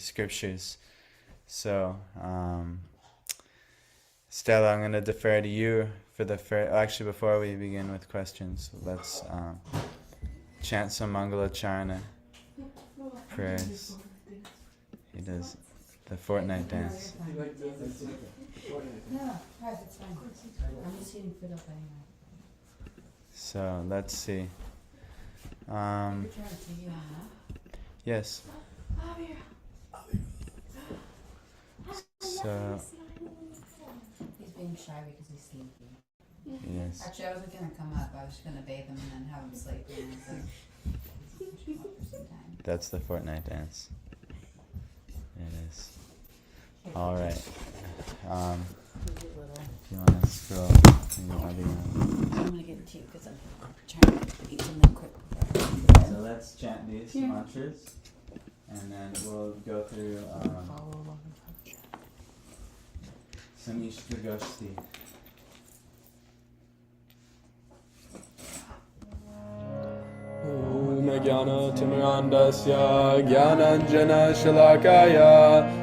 scriptures. So, Stella, I'm going to defer to you for the actually, before we begin with questions, let's chant some Mangalacharana prayers. He does the fortnight dance. So let's see. Yes. So. He's being shy because he's sleepy. Yes. Actually, I wasn't gonna come up. I was just gonna bathe him and then have him sleep. And that's the fortnight dance. It is. All right. If you want to scroll, I'm gonna get to you because I'm trying to eat something quick. So let's chant these mantras, and then we'll go through some Ishtagoshthi. Jnana Timirandasya Jnananjana Shalakaya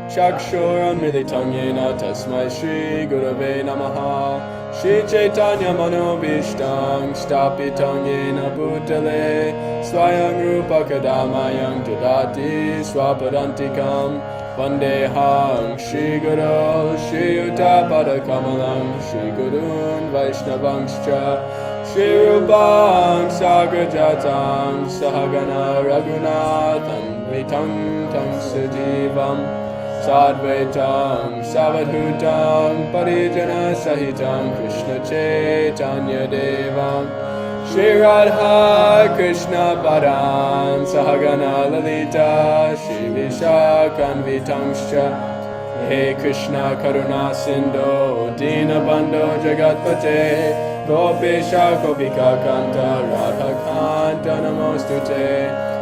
Chakshuranmilitam Yena Tasmai Shri Gurave Namaha Shri Chaitanya Manobishtam Stapitam Yena Bhutale Swayam Rupa Kadamayam Jadati Swapadantikam Vandeham Shri Guru Shri Uttapada Kamalam Shri Gurun Vaishnavangscha Shri Rupam Sagrajatam Sahagana Raghunatham Vitam Tam Sujivam Sadvaitam Savadhutam Parijana Sahitam Krishna Chaitanya Devam Shri Radha Krishna Padam Sahagana Lalita Shri Vishakhan Vitamscha He Krishna Karuna Sindhu Dinabandho Jagatpate Gopesha Gopika Kanta Radha Kanta Namostute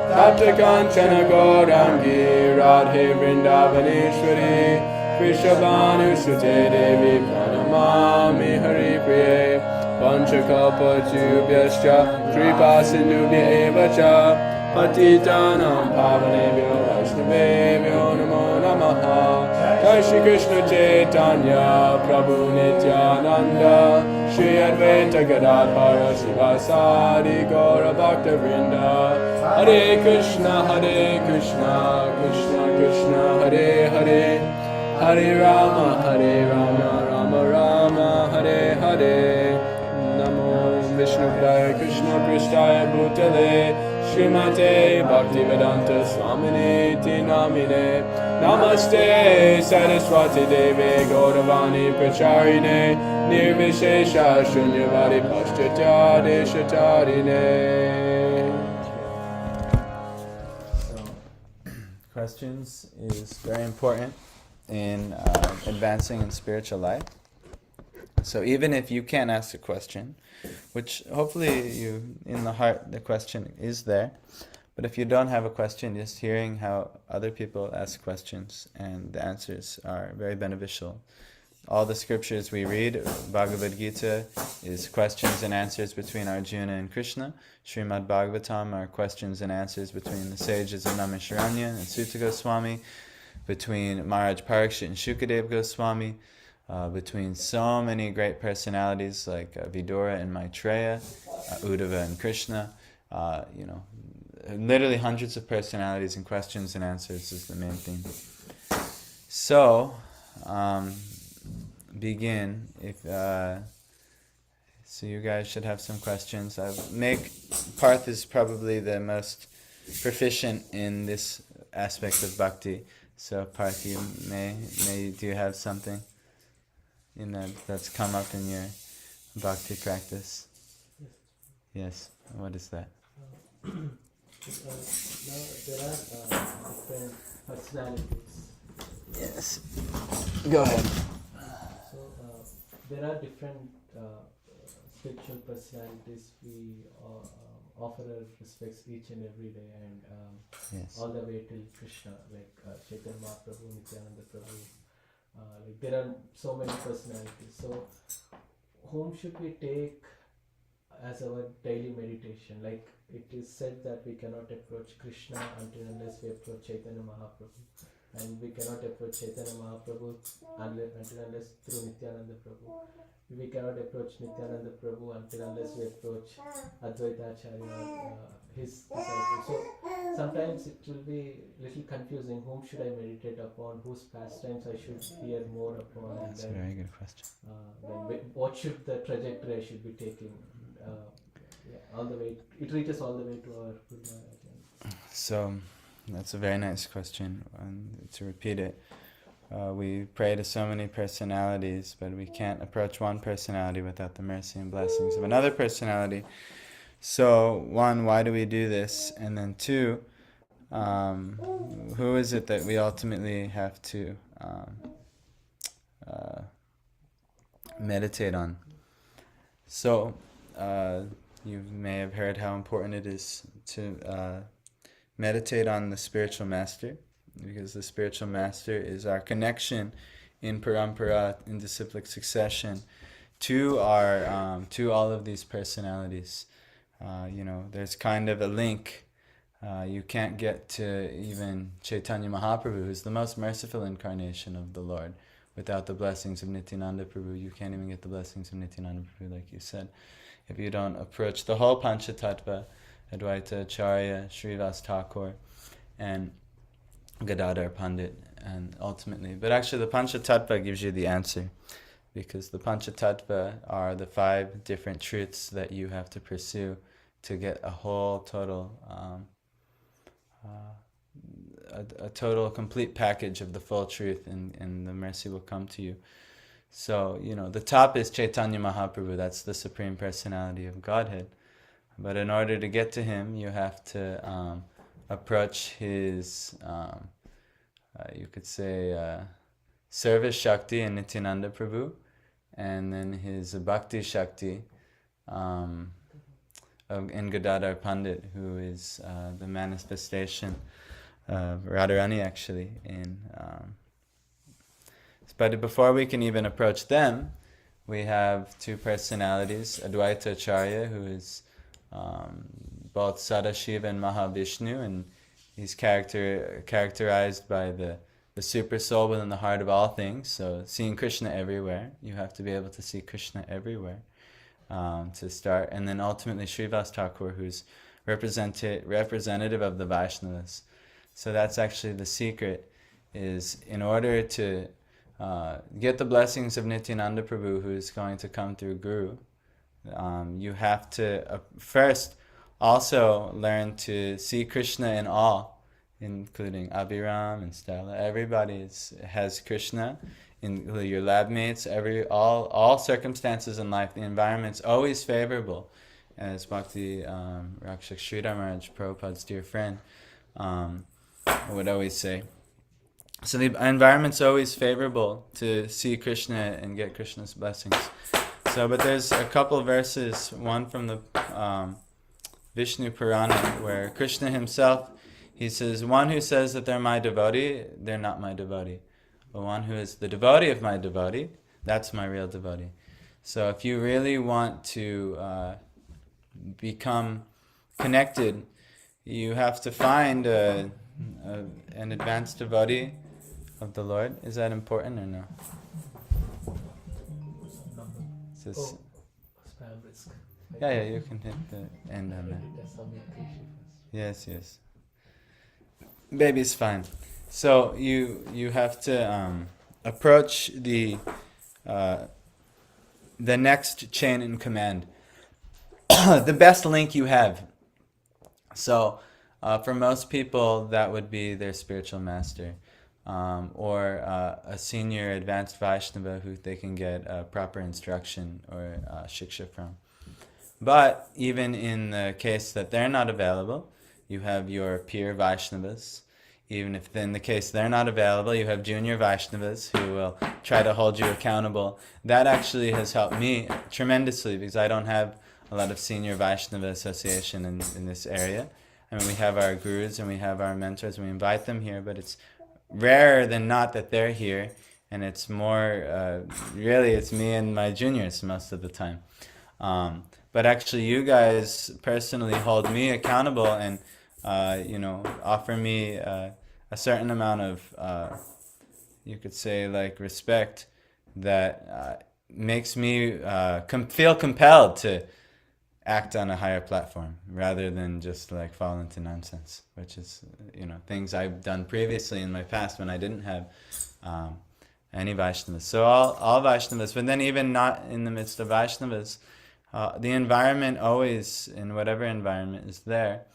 Tapta Kanchana Gaurangi Radhe Vrindavaneshwari Krishabhanu Sute Devi Pranamami Hari Priye Vanchakalpatubhyascha Kripa Sindhubhya Evacha Patitanam Pavanebhyo Vaishnavebhyo Namo Namaha Jai Shri Krishna Chaitanya Prabhu Nityananda Shri Advaita Gadadhara Sivasadi Gaura Bhakta Vrinda Hare Krishna Krishna Krishna Hare Hare Hare Rama Rama Rama Hare Hare Namo Vishnudaya Krishna Pristaya Bhutale Srimate Bhaktivedanta Swamini Namine Namaste Saraswati Devi Gauravani Pracharine Nirvishesha Shunyavadi Paschatya Deshatarine. So, questions is very important in advancing in spiritual life. So even if you can't ask a question, which hopefully you, in the heart, the question is there, but if you don't have a question, just hearing how other people ask questions and the answers are very beneficial. All the scriptures we read, Bhagavad Gita is questions and answers between Arjuna and Krishna. Srimad Bhagavatam are questions and answers between the sages of Naimisharanya and Sutta Goswami, between Maharaj Parikshit and Shukadev Goswami, between so many great personalities like Vidura and Maitreya, Uddhava and Krishna, literally hundreds of personalities, and questions and answers is the main theme. So, begin. So you guys should have some questions. Parth is probably the most proficient in this aspect of bhakti. So Parth, do you have something in that's come up in your bhakti practice? Yes. What is that? Now there are different personalities. Yes. Go ahead. So there are different spiritual personalities. We offer our respects each and every day, and Yes. all the way till Krishna, like Chaitanya Mahaprabhu, Nityananda Prabhu. Like there are so many personalities. So whom should we take as our daily meditation? Like it is said that we cannot approach Krishna until unless we approach Chaitanya Mahaprabhu. and we cannot approach Chaitanya Mahaprabhu unless through Nityananda Prabhu. We cannot approach Nityananda Prabhu unless we approach Advaita Acharya, his disciples. So sometimes it will be little confusing. Whom should I meditate upon? Whose pastimes I should hear more upon? That's a very good question. What should the trajectory I should be taking? All the way, it reaches all the way to our Guru Maharaj. So that's a very nice question, and to repeat it, we pray to so many personalities, but we can't approach one personality without the mercy and blessings of another personality. So one, why do we do this? And then two, who is it that we ultimately have to meditate on? So you may have heard how important it is to meditate on the spiritual master, because the spiritual master is our connection in parampara, in disciplic succession, to our to all of these personalities. There's kind of a link. You can't get to even Chaitanya Mahaprabhu, who's the most merciful incarnation of the Lord, without the blessings of Nityananda Prabhu. You can't even get the blessings of Nityananda Prabhu, like you said, if you don't approach the whole Panchatattva, Advaita Acharya, Srivas Thakur, and Gadadhar Pandit, and ultimately. But actually the Panchatattva gives you the answer, because the Panchatattva are the 5 different truths that you have to pursue to get a whole total, a total complete package of the full truth, and the mercy will come to you. So, the top is Chaitanya Mahaprabhu, that's the Supreme Personality of Godhead. But in order to get to him, you have to approach his, you could say, service Shakti in Nityananda Prabhu, and then his Bhakti Shakti in Gadadhar Pandit, who is the manifestation of Radharani actually. But before we can even approach them, we have 2 personalities, Advaita Acharya, who is both Sadashiva and Mahavishnu, and he's characterized by the super soul within the heart of all things. So seeing Krishna everywhere, you have to be able to see Krishna everywhere to start. And then ultimately Srivas Thakur, who's representative of the Vaishnavas. So that's actually the secret, is in order to get the blessings of Nityananda Prabhu, who is going to come through Guru, you have to first also learn to see Krishna in all, including Abhiram and Stella. Everybody has Krishna, in your lab mates, all circumstances in life. The environment's always favorable, as Bhakti Rakshak Sridhar Maharaj, Prabhupada's dear friend, would always say. So the environment's always favorable to see Krishna and get Krishna's blessings. So, but there's a couple of verses, one from the Vishnu Purana, where Krishna himself, he says, one who says that they're my devotee, they're not my devotee. But one who is the devotee of my devotee, that's my real devotee. So if you really want to become connected, you have to find an advanced devotee of the Lord. Is that important or no? Spam risk. Yeah, you can hit the end on that. Yes. Baby's fine. So you have to approach the next chain in command, the best link you have. So for most people, that would be their spiritual master, or a senior advanced Vaishnava who they can get proper instruction or shiksha from. But even in the case that they're not available, you have your peer Vaishnavas. Even if in the case they're not available, you have junior Vaishnavas who will try to hold you accountable. That actually has helped me tremendously, because I don't have a lot of senior Vaishnava association in this area. I mean, we have our gurus and we have our mentors and we invite them here, but it's rarer than not that they're here, and it's more, really it's me and my juniors most of the time. But actually you guys personally hold me accountable and offer me a a certain amount of, you could say, like respect that makes me feel compelled to act on a higher platform rather than just like fall into nonsense, which is, things I've done previously in my past when I didn't have any Vaishnavas. So all Vaishnavas, but then even not in the midst of Vaishnavas, the environment always, in whatever environment is there,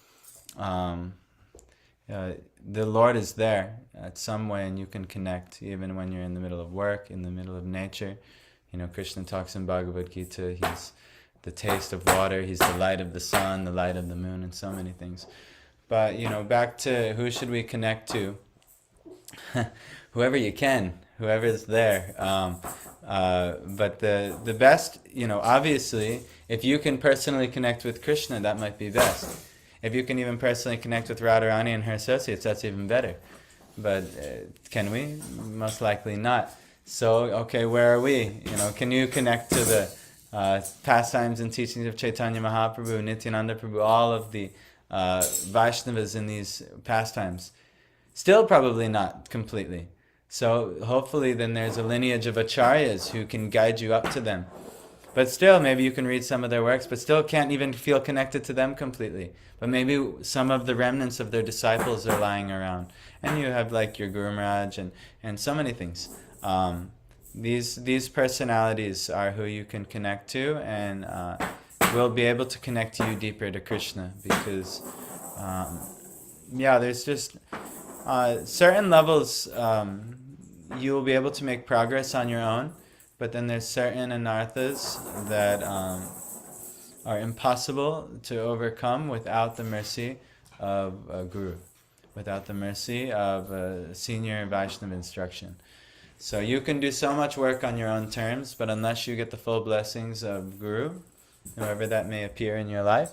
the Lord is there at some way, and you can connect even when you're in the middle of work, in the middle of nature. Krishna talks in Bhagavad Gita, he's the taste of water, he's the light of the sun, the light of the moon, and so many things. But, back to who should we connect to? Whoever you can, whoever's there. But the best, obviously, if you can personally connect with Krishna, that might be best. If you can even personally connect with Radharani and her associates, that's even better. But can we? Most likely not. So, okay, where are we? Can you connect to the pastimes and teachings of Chaitanya Mahaprabhu, Nityananda Prabhu, all of the Vaishnavas in these pastimes? Still probably not completely. So hopefully then there's a lineage of acharyas who can guide you up to them. But still, maybe you can read some of their works, but still can't even feel connected to them completely. But maybe some of the remnants of their disciples are lying around. And you have like your Guru Maharaj and so many things. These personalities are who you can connect to, and will be able to connect you deeper to Krishna, because there's just certain levels you will be able to make progress on your own, but then there's certain anarthas that are impossible to overcome without the mercy of a guru, without the mercy of a senior Vaishnava instruction. So you can do so much work on your own terms, but unless you get the full blessings of Guru, whoever that may appear in your life,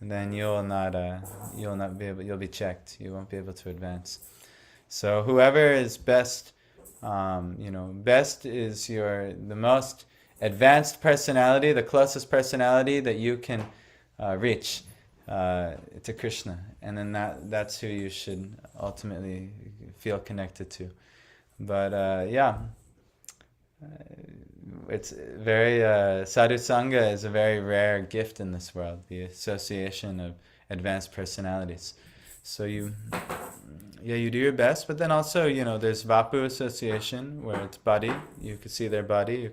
then you'll be checked. You won't be able to advance. So whoever is best, best is the most advanced personality, the closest personality that you can reach to Krishna, and then that's who you should ultimately feel connected to. But it's very sadhu sangha is a very rare gift in this world, the association of advanced personalities. So you do your best, but then also there's Vapu association where it's body, you can see their body,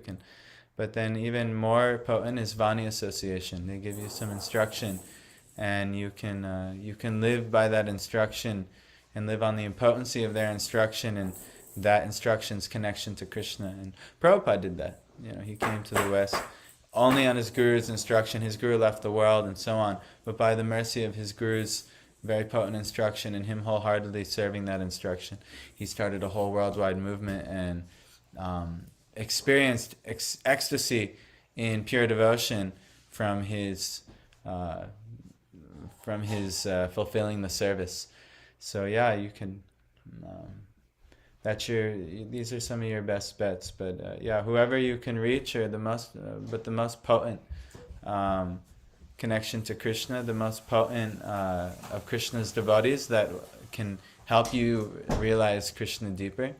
but then even more potent is Vani association. They give you some instruction, and you can live by that instruction and live on the potency of their instruction and that instruction's connection to Krishna. And Prabhupada did that. He came to the West only on his guru's instruction. His guru left the world and so on, but by the mercy of his guru's very potent instruction and him wholeheartedly serving that instruction, he started a whole worldwide movement and experienced ecstasy in pure devotion from his fulfilling the service. So you can these are some of your best bets, but whoever you can reach, or the most potent connection to Krishna, the most potent of Krishna's devotees that can help you realize Krishna deeper,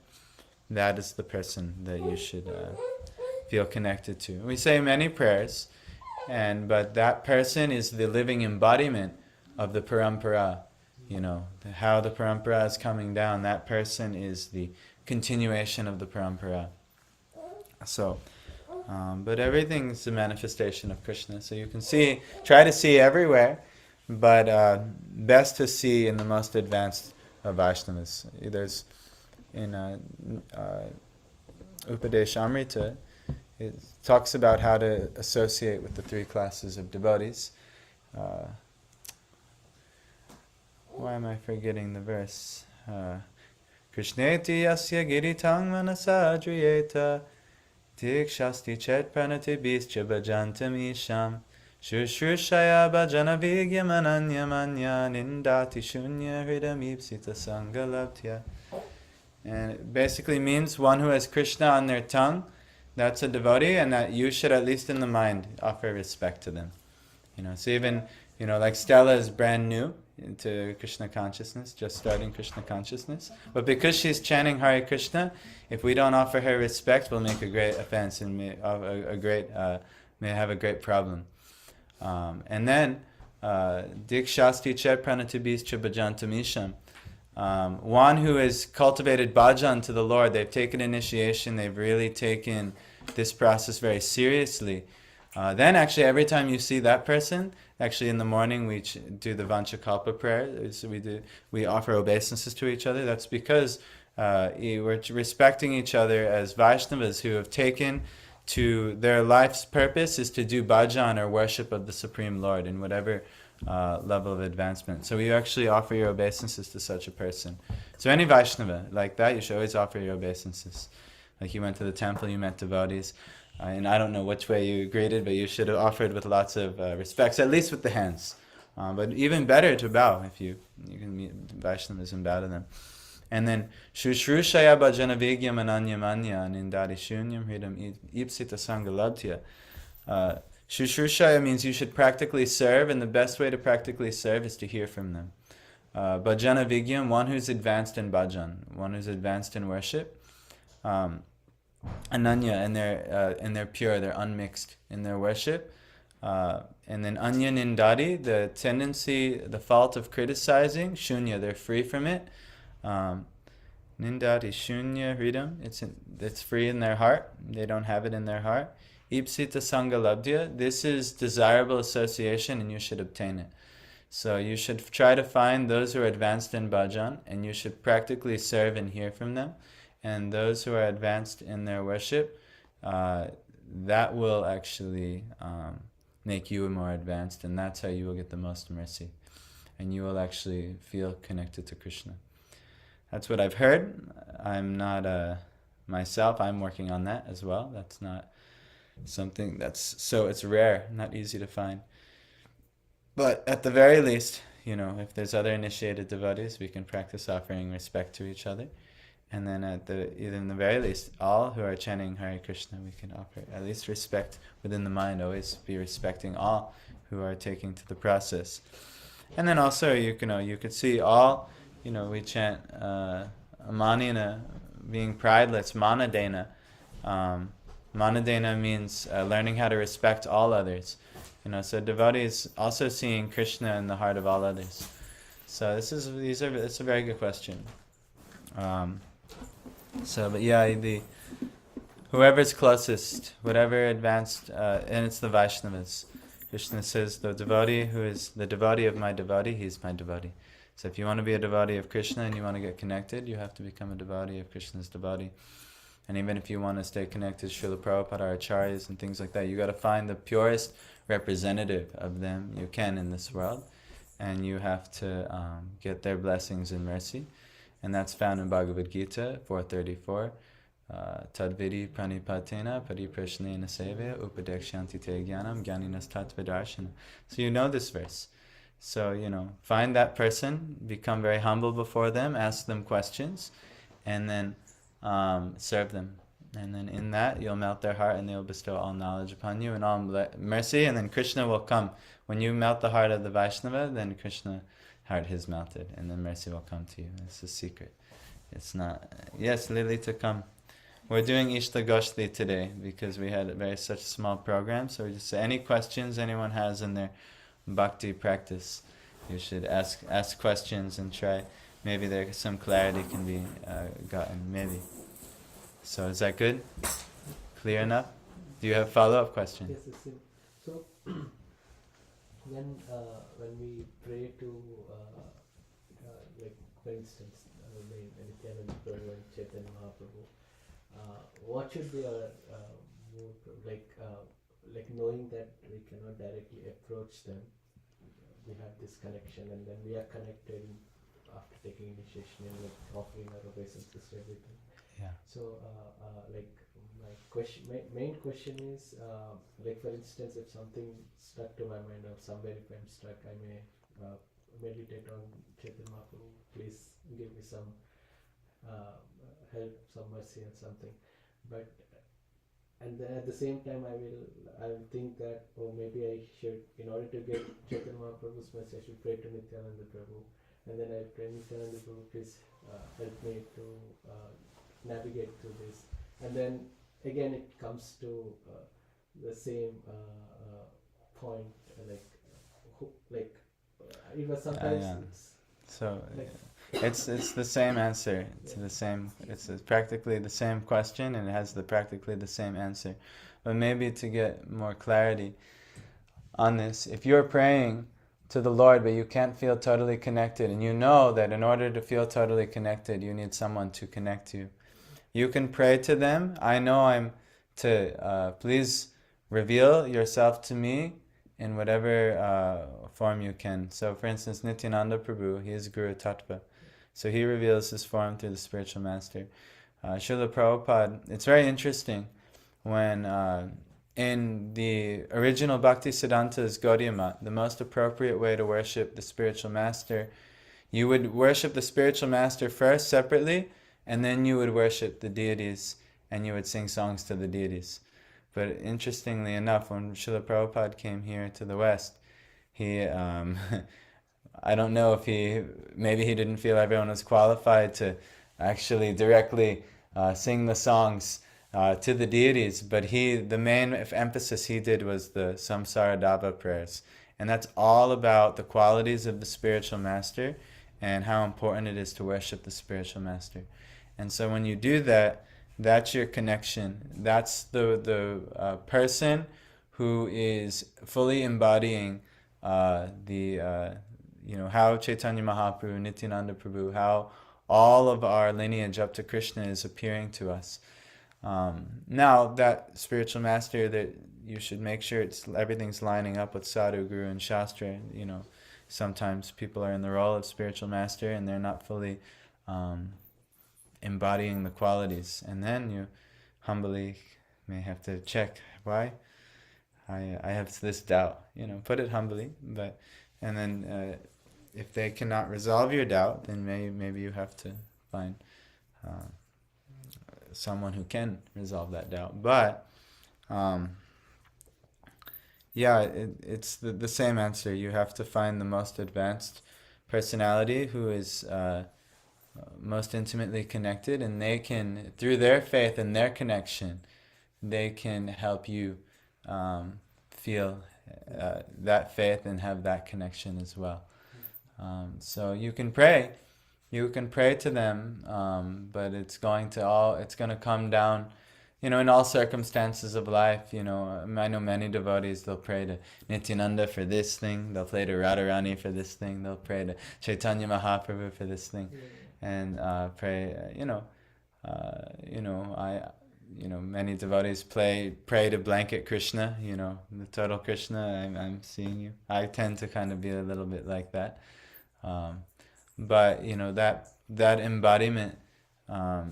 that is the person that you should feel connected to. We say many prayers, but that person is the living embodiment of the parampara. How the parampara is coming down, that person is the continuation of the parampara. So, but everything's a manifestation of Krishna. So you can try to see everywhere, but best to see in the most advanced of Vaishnavas. There's in Upadesh Amrita, it talks about how to associate with the three classes of devotees. Why am I forgetting the verse? Krishneti yasya giritang manasadriyeta tikshasti chet pranati bischa bhajantam isham shushrusaya bhajana vigya mananya manya nindati shunya hridamipsita sangalabhya. And it basically means one who has Krishna on their tongue, that's a devotee, and that you should, at least in the mind, offer respect to them. So even, like Stella is brand new into Krishna consciousness, just starting Krishna consciousness. But because she's chanting Hare Krishna, if we don't offer her respect, we'll make a great offense and may have a great problem. And then Dikshasti Chet Pranatibis Bhajantamisham. One who has cultivated bhajan to the Lord, they've taken initiation, they've really taken this process very seriously. Then actually every time you see that person, actually in the morning we do the Vanchakalpa prayer, so we offer obeisances to each other. That's because we're respecting each other as Vaishnavas who have taken to their life's purpose is to do bhajan or worship of the Supreme Lord in whatever level of advancement. So we actually offer your obeisances to such a person. So any Vaishnava like that, you should always offer your obeisances. Like you went to the temple, you met devotees, and I don't know which way you greeted, but you should have offered with lots of respect, so at least with the hands. But even better to bow if you can meet Vaishnavas and bow to them. And then Shushrushaya bhajana vigyam ananyamanya nindari shunyam hridam ipsita sangalabdhya. Shushrushaya means you should practically serve, and the best way to practically serve is to hear from them. Bhajana vigyam, one who's advanced in bhajan, one who's advanced in worship. Ananya, and they're pure, they're unmixed in their worship. And then anya nindari, the tendency, the fault of criticizing, shunya, they're free from it. Nindari shunya hridam, it's free in their heart, they don't have it in their heart. Ipsita sangalabdhya, this is desirable association and you should obtain it. So you should try to find those who are advanced in bhajan and you should practically serve and hear from them. And those who are advanced in their worship, that will actually make you more advanced, and that's how you will get the most mercy. And you will actually feel connected to Krishna. That's what I've heard. I'm not myself, I'm working on that as well. That's not something it's rare, not easy to find. But at the very least, if there's other initiated devotees, we can practice offering respect to each other. And then in the very least, all who are chanting Hare Krishna, we can offer at least respect within the mind, always be respecting all who are taking to the process. And then also, you could see all, we chant Manina, being prideless, Manadena. Manadena means learning how to respect all others. So devotees also seeing Krishna in the heart of all others. So it's a very good question. Whoever's closest, whatever advanced, and it's the Vaishnavas. Krishna says, the devotee who is the devotee of my devotee, he's my devotee. So if you want to be a devotee of Krishna and you want to get connected, you have to become a devotee of Krishna's devotee. And even if you want to stay connected to Srila Prabhupada, Acharyas, and things like that, you got to find the purest representative of them you can in this world. And you have to get their blessings and mercy. And that's found in Bhagavad Gita 4:34. Tadvidi pranipatena pariprashnena sevya upadekshanti te jnanam jnaninas tattvadarshana. So you know this verse. So, find that person, become very humble before them, ask them questions, and then serve them. And then in that, you'll melt their heart and they'll bestow all knowledge upon you and all mercy, and then Krishna will come. When you melt the heart of the Vaishnava, then Krishna heart is melted, and then mercy will come to you. It's a secret. It's not... Yes, Lilita, come. We're doing Ishtagoshthi today because we had such a small program. So we just say any questions anyone has in their Bhakti practice, you should ask questions and try. Maybe there's some clarity can be gotten. Maybe. So is that good? Clear enough? Do you have follow-up questions? Yes, it's in. So when we pray to like for instance, Nityananda Prabhu and Chaitanya Mahaprabhu, what should be our mood, like knowing that we cannot directly approach them, we have this connection, and then we are connected after taking initiation and like offering our obeisances to everything. Yeah. So my main question is, like for instance, if something stuck to my mind or somewhere if I'm stuck, I may meditate on Chaitanya Mahaprabhu, please give me some help, some mercy and something. But and then at the same time I will think that, oh, maybe I should, in order to get Chaitanya Mahaprabhu's message, I should pray to Nityananda Prabhu, and then I pray, Nityananda Prabhu, please help me to navigate through this, and then again it comes to the same point, it was sometimes yeah. it's So like, it's the same answer to the same. It's practically the same question, and it has practically the same answer. But maybe to get more clarity on this, if you're praying to the Lord, but you can't feel totally connected, and you know that in order to feel totally connected, you need someone to connect you, you can pray to them. I know I'm to please reveal yourself to me in whatever form you can. So, for instance, Nityananda Prabhu, he is Guru Tattva. So he reveals his form through the spiritual master. Srila Prabhupada, it's very interesting when in the original Bhakti Siddhanta's Gaudiya Mat, the most appropriate way to worship the spiritual master, you would worship the spiritual master first separately, and then you would worship the deities, and you would sing songs to the deities. But interestingly enough, when Srila Prabhupada came here to the West, he, I don't know if maybe he didn't feel everyone was qualified to actually directly sing the songs to the deities, but the main emphasis he did was the Samsara Dava prayers. And that's all about the qualities of the spiritual master and how important it is to worship the spiritual master. And so when you do that, that's your connection. That's the person who is fully embodying how Chaitanya Mahaprabhu, Nityananda Prabhu, how all of our lineage up to Krishna is appearing to us. Now that spiritual master, that you should make sure everything's lining up with Sadhu, Guru, and Shastra. Sometimes people are in the role of spiritual master and they're not fully embodying the qualities, and then you humbly may have to check why I have this doubt. Put it humbly, and then if they cannot resolve your doubt, then maybe you have to find someone who can resolve that doubt. But it's the same answer. You have to find the most advanced personality who is most intimately connected, and they can, through their faith and their connection, they can help you feel that faith and have that connection as well. So you can pray to them, but it's going to come down, in all circumstances of life. I know many devotees, they'll pray to Nityananda for this thing, they'll pray to Radharani for this thing, they'll pray to Chaitanya Mahaprabhu for this thing, and pray, many devotees pray to blanket Krishna, the total Krishna. I'm seeing you. I tend to kind of be a little bit like that. But that embodiment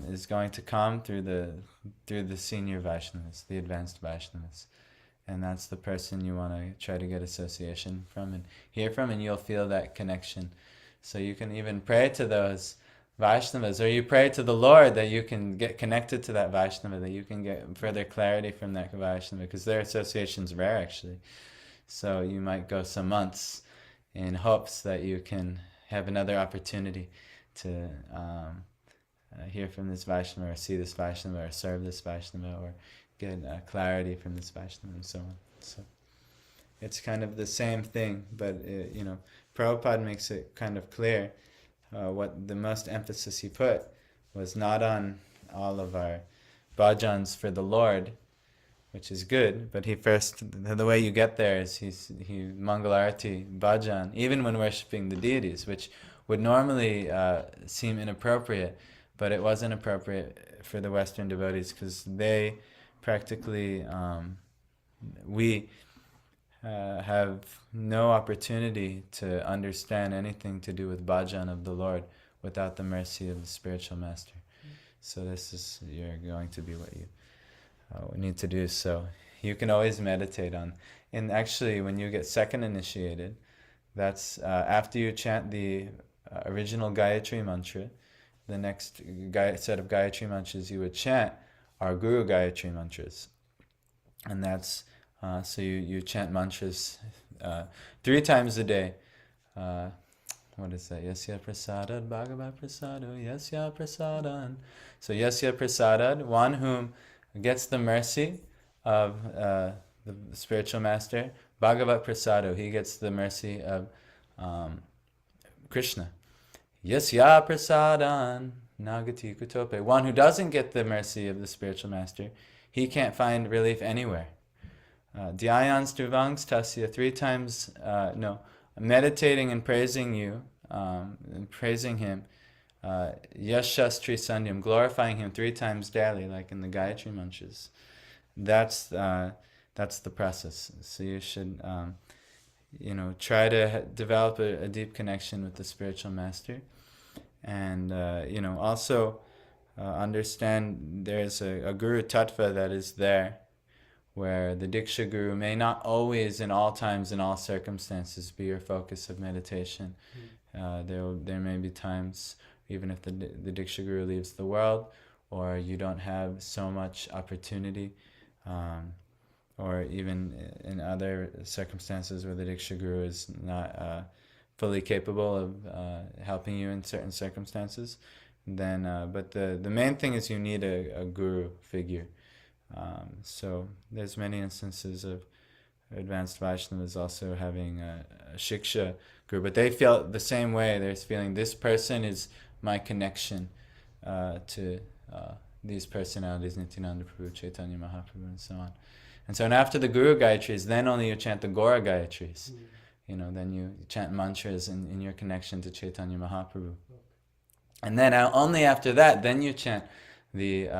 is going to come through the senior Vaishnavas, the advanced Vaishnavas, and that's the person you want to try to get association from and hear from, and you'll feel that connection. So you can even pray to those Vaishnavas, or you pray to the Lord that you can get connected to that Vaishnava, that you can get further clarity from that Vaishnava, because their association's rare actually. So you might go some months in hopes that you can have another opportunity to hear from this Vaishnava, or see this Vaishnava, or serve this Vaishnava, or get clarity from this Vaishnava, and so on. So it's kind of the same thing, but Prabhupada makes it kind of clear. What the most emphasis he put was not on all of our bhajans for the Lord, which is good, but the way you get there is he Mangalarati bhajan, even when worshipping the deities, which would normally seem inappropriate, but it wasn't appropriate for the Western devotees, because they practically, we have no opportunity to understand anything to do with bhajan of the Lord without the mercy of the spiritual master. So you're going to be what you need to do. So you can always meditate on, and actually when you get second initiated, that's after you chant the original Gayatri mantra, the next set of Gayatri mantras you would chant are Guru Gayatri mantras. And that's so you chant mantras 3 times a day. What is that? Yasya prasadad bhagavad prasado yasya prasadan. So yasya prasadad, one whom gets the mercy of the spiritual master. Bhagavad prasado, he gets the mercy of Krishna. Yasya prasadan nagati kutope. One who doesn't get the mercy of the spiritual master, he can't find relief anywhere. Dhyayans tuvangs tasya, 3 times, meditating and praising you, and praising him, yashastri sandhyam, glorifying him 3 times daily, like in the Gayatri mantras. That's the process. So you should, try to develop a deep connection with the spiritual master, and also understand there's a guru tattva that is there, where the Diksha Guru may not always, in all times, in all circumstances, be your focus of meditation. There may be times, even if the Diksha Guru leaves the world, or you don't have so much opportunity, or even in other circumstances where the Diksha Guru is not fully capable of helping you in certain circumstances. Then, but the main thing is you need a guru figure. So there's many instances of advanced Vaishnavas also having a shiksha guru, but they feel the same way. They're feeling this person is my connection to these personalities, Nityananda Prabhu, Chaitanya Mahaprabhu, and so on. And so, and after the Guru Gayatris, then only you chant the Gora Gayatris. Then you chant mantras in your connection to Chaitanya Mahaprabhu. And then only after that, then you chant the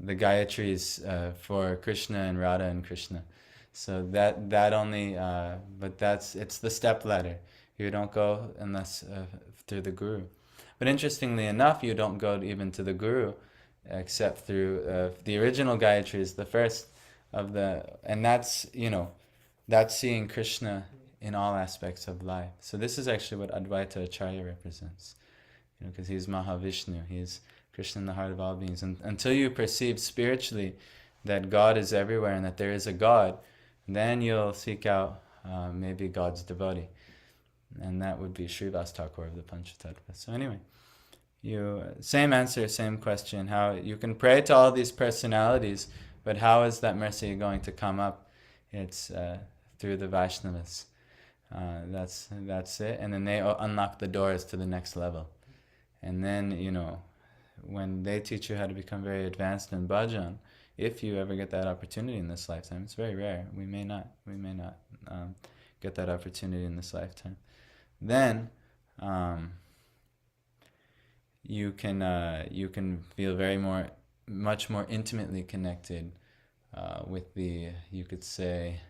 Gayatris for Krishna and Radha and Krishna. So that only, but it's the step ladder. You don't go unless through the Guru. But interestingly enough, you don't go even to the Guru except through the original Gayatris, the first of and that's seeing Krishna in all aspects of life. So this is actually what Advaita Acharya represents, because he's Mahavishnu, he's Krishna in the heart of all beings. And until you perceive spiritually that God is everywhere and that there is a God, then you'll seek out maybe God's devotee. And that would be Srivas Thakur of the Panchatattva. So anyway, same answer, same question. How you can pray to all these personalities, but how is that mercy going to come up? It's through the Vaishnavas. That's it. And then they unlock the doors to the next level. And then, when they teach you how to become very advanced in bhajan, if you ever get that opportunity in this lifetime, it's very rare. We may not get that opportunity in this lifetime. Then you can feel much more intimately connected with you could say,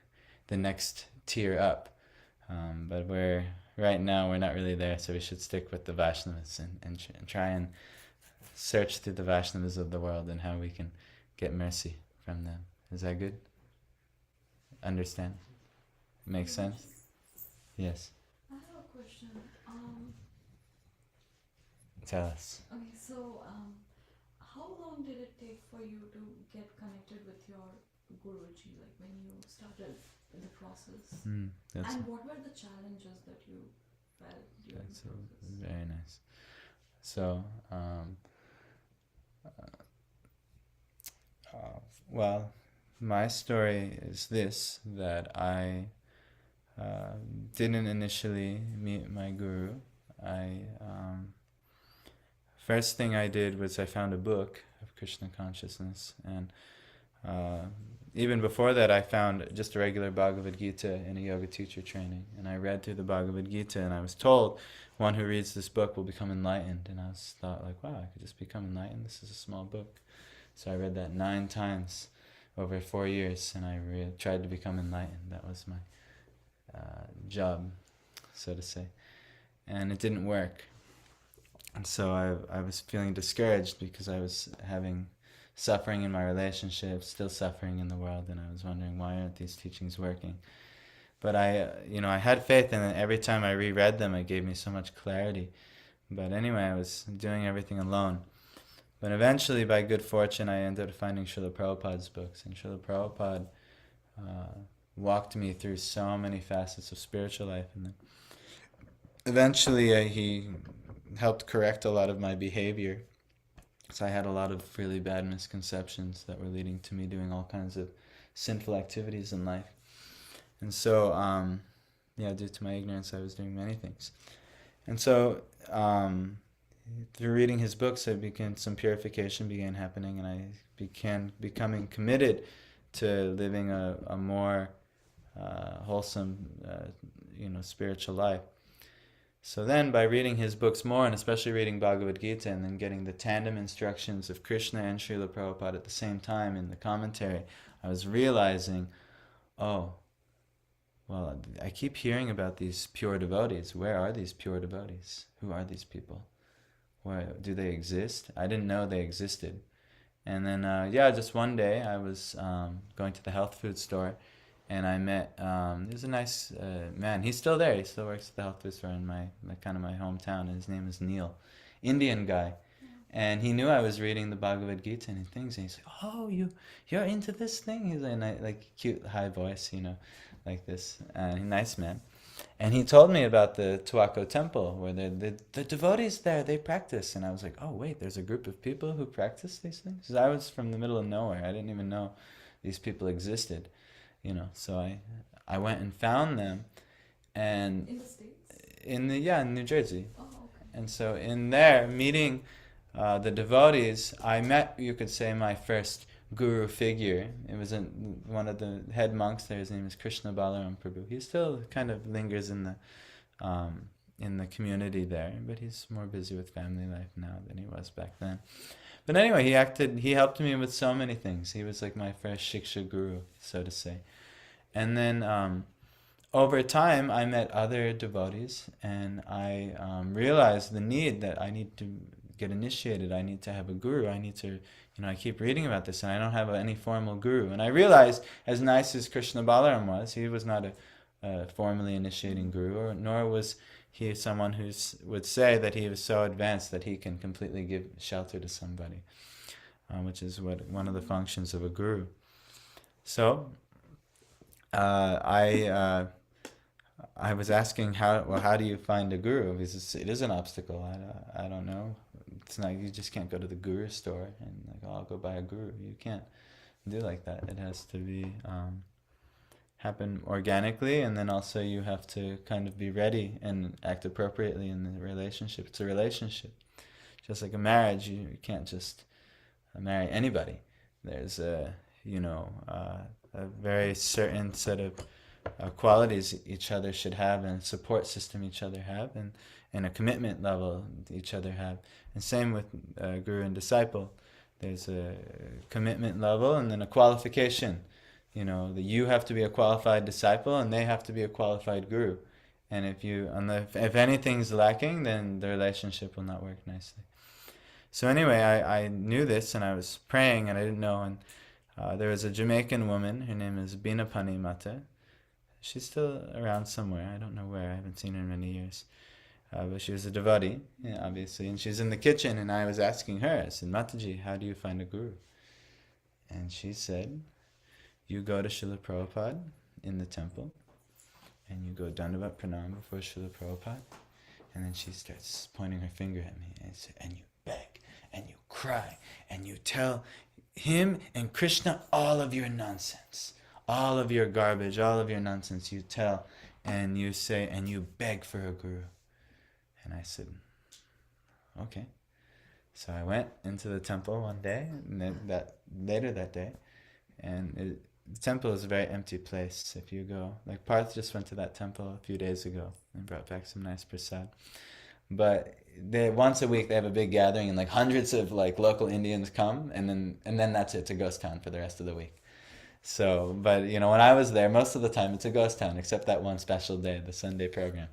the next tier up. But right now we're not really there, so we should stick with the Vaishnavas and try and search through the Vaishnavas of the world and how we can get mercy from them. Is that good? Understand? Makes sense? Yes. I have a question. Tell us. Okay, so how long did it take for you to get connected with your Guruji, like when you started the process? And what were the challenges that you felt during the process? Very nice. So, well, my story is this, that I didn't initially meet my guru. First thing I did was I found a book of Krishna consciousness, and even before that I found just a regular Bhagavad Gita in a yoga teacher training, and I read through the Bhagavad Gita, and I was told one who reads this book will become enlightened, and I thought like, wow, I could just become enlightened, this is a small book. So I read that 9 times over 4 years, and I tried to become enlightened. That was my job, so to say, and it didn't work. And so I was feeling discouraged because I was having suffering in my relationships, still suffering in the world, and I was wondering, why aren't these teachings working? But I had faith, and every time I reread them, it gave me so much clarity. But anyway, I was doing everything alone. But eventually, by good fortune, I ended up finding Srila Prabhupada's books. And Srila Prabhupada walked me through so many facets of spiritual life. And then eventually, he helped correct a lot of my behavior. So I had a lot of really bad misconceptions that were leading to me doing all kinds of sinful activities in life. And so, due to my ignorance, I was doing many things. And so, through reading his books, some purification began happening, and I began becoming committed to living a more wholesome, spiritual life. So then, by reading his books more, and especially reading Bhagavad Gita, and then getting the tandem instructions of Krishna and Srila Prabhupada at the same time in the commentary, I was realizing, I keep hearing about these pure devotees. Where are these pure devotees? Who are these people? Where do they exist? I didn't know they existed. And then, just one day I was going to the health food store, and I met, there's a nice man. He's still there. He still works at the health food store in my hometown, and his name is Neil. Indian guy. And he knew I was reading the Bhagavad Gita and things, and he's like, "Oh, you're into this thing?" He's like cute, high voice, like this. Nice man. And he told me about the Tuako temple, where the devotees there, they practice. And I was like, oh, wait, there's a group of people who practice these things? 'Cause I was from the middle of nowhere. I didn't even know these people existed, So I went and found them. And In the States? in New Jersey. Oh, okay. And so in there, meeting the devotees, I met, you could say, my first guru figure. It was one of the head monks there. His name is Krishna Balaram Prabhu. He still kind of lingers in the community there, but he's more busy with family life now than he was back then. But anyway, he helped me with so many things. He was like my first Shiksha guru, so to say. And then over time, I met other devotees, and I realized the need that I need to get initiated. I need to have a guru. I need to, I keep reading about this, and I don't have any formal guru. And I realized, as nice as Krishna Balaram was, he was not a formally initiating guru, nor was he someone who would say that he was so advanced that he can completely give shelter to somebody, which is one of the functions of a guru. So I was asking how do you find a guru? Because it is an obstacle. I don't know. It's not, you just can't go to the guru store and I'll go buy a guru. You can't do like that. It has to be happen organically, and then also you have to kind of be ready and act appropriately in the relationship. It's a relationship, just like a marriage. You can't just marry anybody. There's a very certain set of qualities each other should have, and support system each other have, and a commitment level each other have. And same with guru and disciple. There's a commitment level and then a qualification. That you have to be a qualified disciple and they have to be a qualified guru. And if anything's lacking, then the relationship will not work nicely. So anyway, I knew this, and I was praying, and I didn't know. And there was a Jamaican woman. Her name is Binapani Mata. She's still around somewhere. I don't know where. I haven't seen her in many years. But she was a devotee, obviously. And she's in the kitchen, and I was asking her, I said, Mataji, how do you find a guru? And she said, you go to Srila Prabhupada in the temple, and you go Dandavat Pranam before Srila Prabhupada. And then she starts pointing her finger at me, and you beg, and you cry, and you tell him and Krishna all of your nonsense. All of your garbage, all of your nonsense you tell, and you say, and you beg for a guru. And I said, okay. So I went into the temple one day, and later that day, and the temple is a very empty place. If you go, like Parth just went to that temple a few days ago and brought back some nice prasad. But once a week they have a big gathering, and like hundreds of like local Indians come, and then that's it. It's a ghost town for the rest of the week. So, but when I was there, most of the time it's a ghost town, except that one special day, the Sunday program.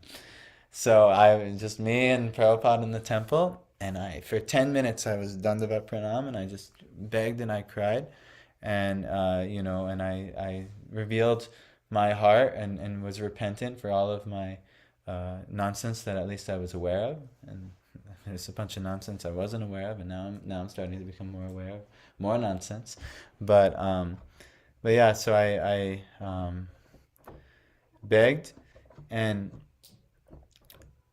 So just me and Prabhupada in the temple, and for 10 minutes I was Dandavat Pranam, and I just begged and I cried, and and I revealed my heart and was repentant for all of my nonsense that at least I was aware of, and there's a bunch of nonsense I wasn't aware of, and now I'm starting to become more aware of more nonsense. But yeah, so I begged, and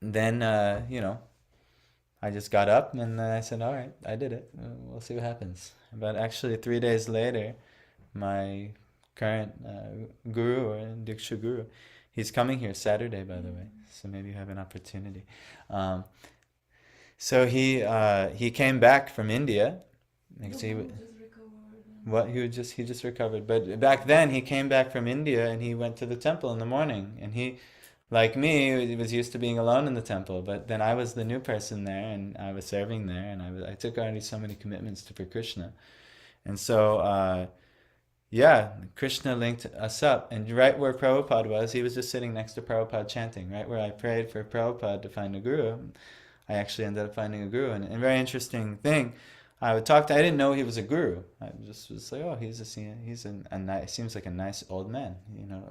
then I just got up and I said, all right, I did it. We'll see what happens. But actually, 3 days later, my current guru, or Diksha guru, he's coming here Saturday, by the way. So maybe you have an opportunity. So he came back from India. He just recovered. But back then, he came back from India and he went to the temple in the morning. And he, like me, he was used to being alone in the temple. But then I was the new person there, and I was serving there, and I took already so many commitments for Krishna. And so, Krishna linked us up. And right where Prabhupada was, he was just sitting next to Prabhupada chanting. Right where I prayed for Prabhupada to find a guru, I actually ended up finding a guru. And a very interesting thing, I didn't know he was a guru. I just was like, oh, seems like a nice old man,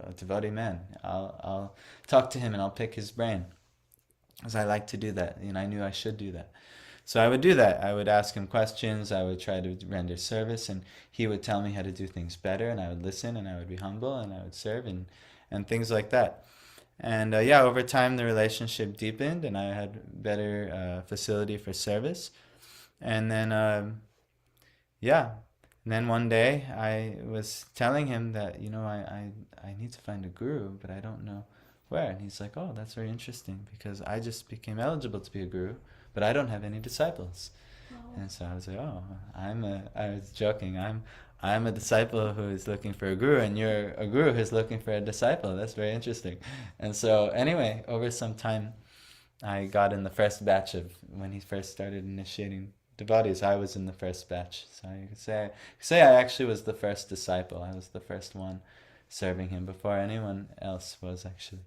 a devotee man. I'll talk to him and I'll pick his brain, because I like to do that. I knew I should do that. So I would do that. I would ask him questions. I would try to render service, and he would tell me how to do things better, and I would listen, and I would be humble, and I would serve, and things like that. And over time the relationship deepened, and I had better facility for service. And then, and then one day I was telling him that, I need to find a guru, but I don't know where. And he's like, oh, that's very interesting, because I just became eligible to be a guru, but I don't have any disciples. Oh. And so I was like, oh, I was joking, I'm a disciple who is looking for a guru, and you're a guru who's looking for a disciple. That's very interesting. And so anyway, over some time, I got in the first batch of when he first started initiating devotees. I was in the first batch. So you could say I actually was the first disciple. I was the first one serving him before anyone else was, actually.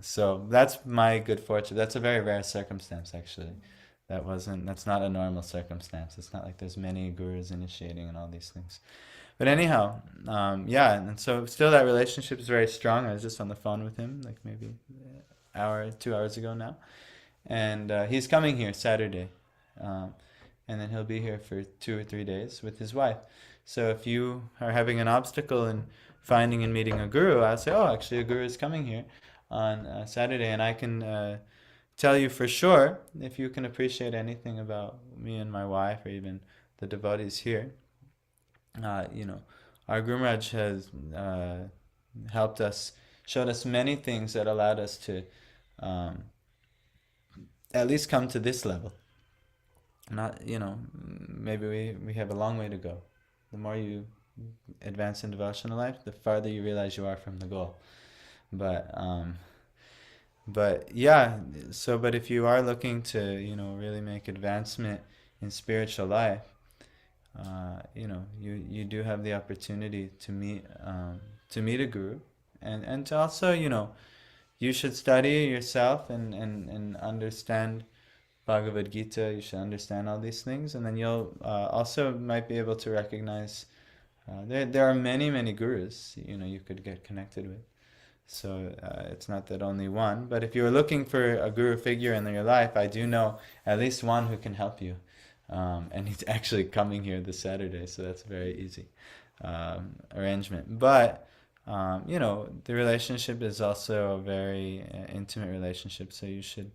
So that's my good fortune. That's a very rare circumstance, actually. That's not a normal circumstance. It's not like there's many gurus initiating and all these things. But anyhow, and so still that relationship is very strong. I was just on the phone with him, like maybe an hour, 2 hours ago now. And he's coming here Saturday. And then he'll be here for 2 or 3 days with his wife. So if you are having an obstacle in finding and meeting a guru, I'll say, oh, actually a guru is coming here on Saturday, and I can tell you for sure, if you can appreciate anything about me and my wife, or even the devotees here, our Guru Maharaj has helped us, showed us many things that allowed us to at least come to this level. Not, maybe we have a long way to go. The more you advance in devotional life, the farther you realize you are from the goal. But if you are looking to, really make advancement in spiritual life, you do have the opportunity to meet a guru, and to also, you should study yourself and understand Bhagavad Gita. You should understand all these things, and then you'll also might be able to recognize there are many gurus you could get connected with. So it's not that only one, but if you're looking for a guru figure in your life, I do know at least one who can help you, and he's actually coming here this Saturday, so that's a very easy arrangement. But the relationship is also a very intimate relationship, so you should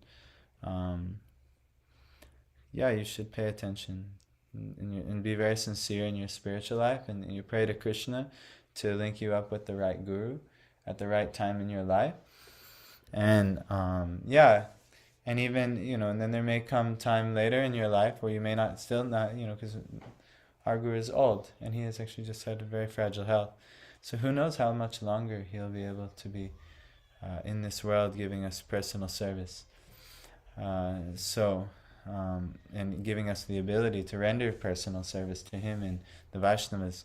you should pay attention and be very sincere in your spiritual life, and you pray to Krishna to link you up with the right guru at the right time in your life. And and even and then there may come time later in your life where you may not because our guru is old, and he has actually just had a very fragile health, so who knows how much longer he'll be able to be in this world giving us personal service, and giving us the ability to render personal service to him and the Vaishnavas.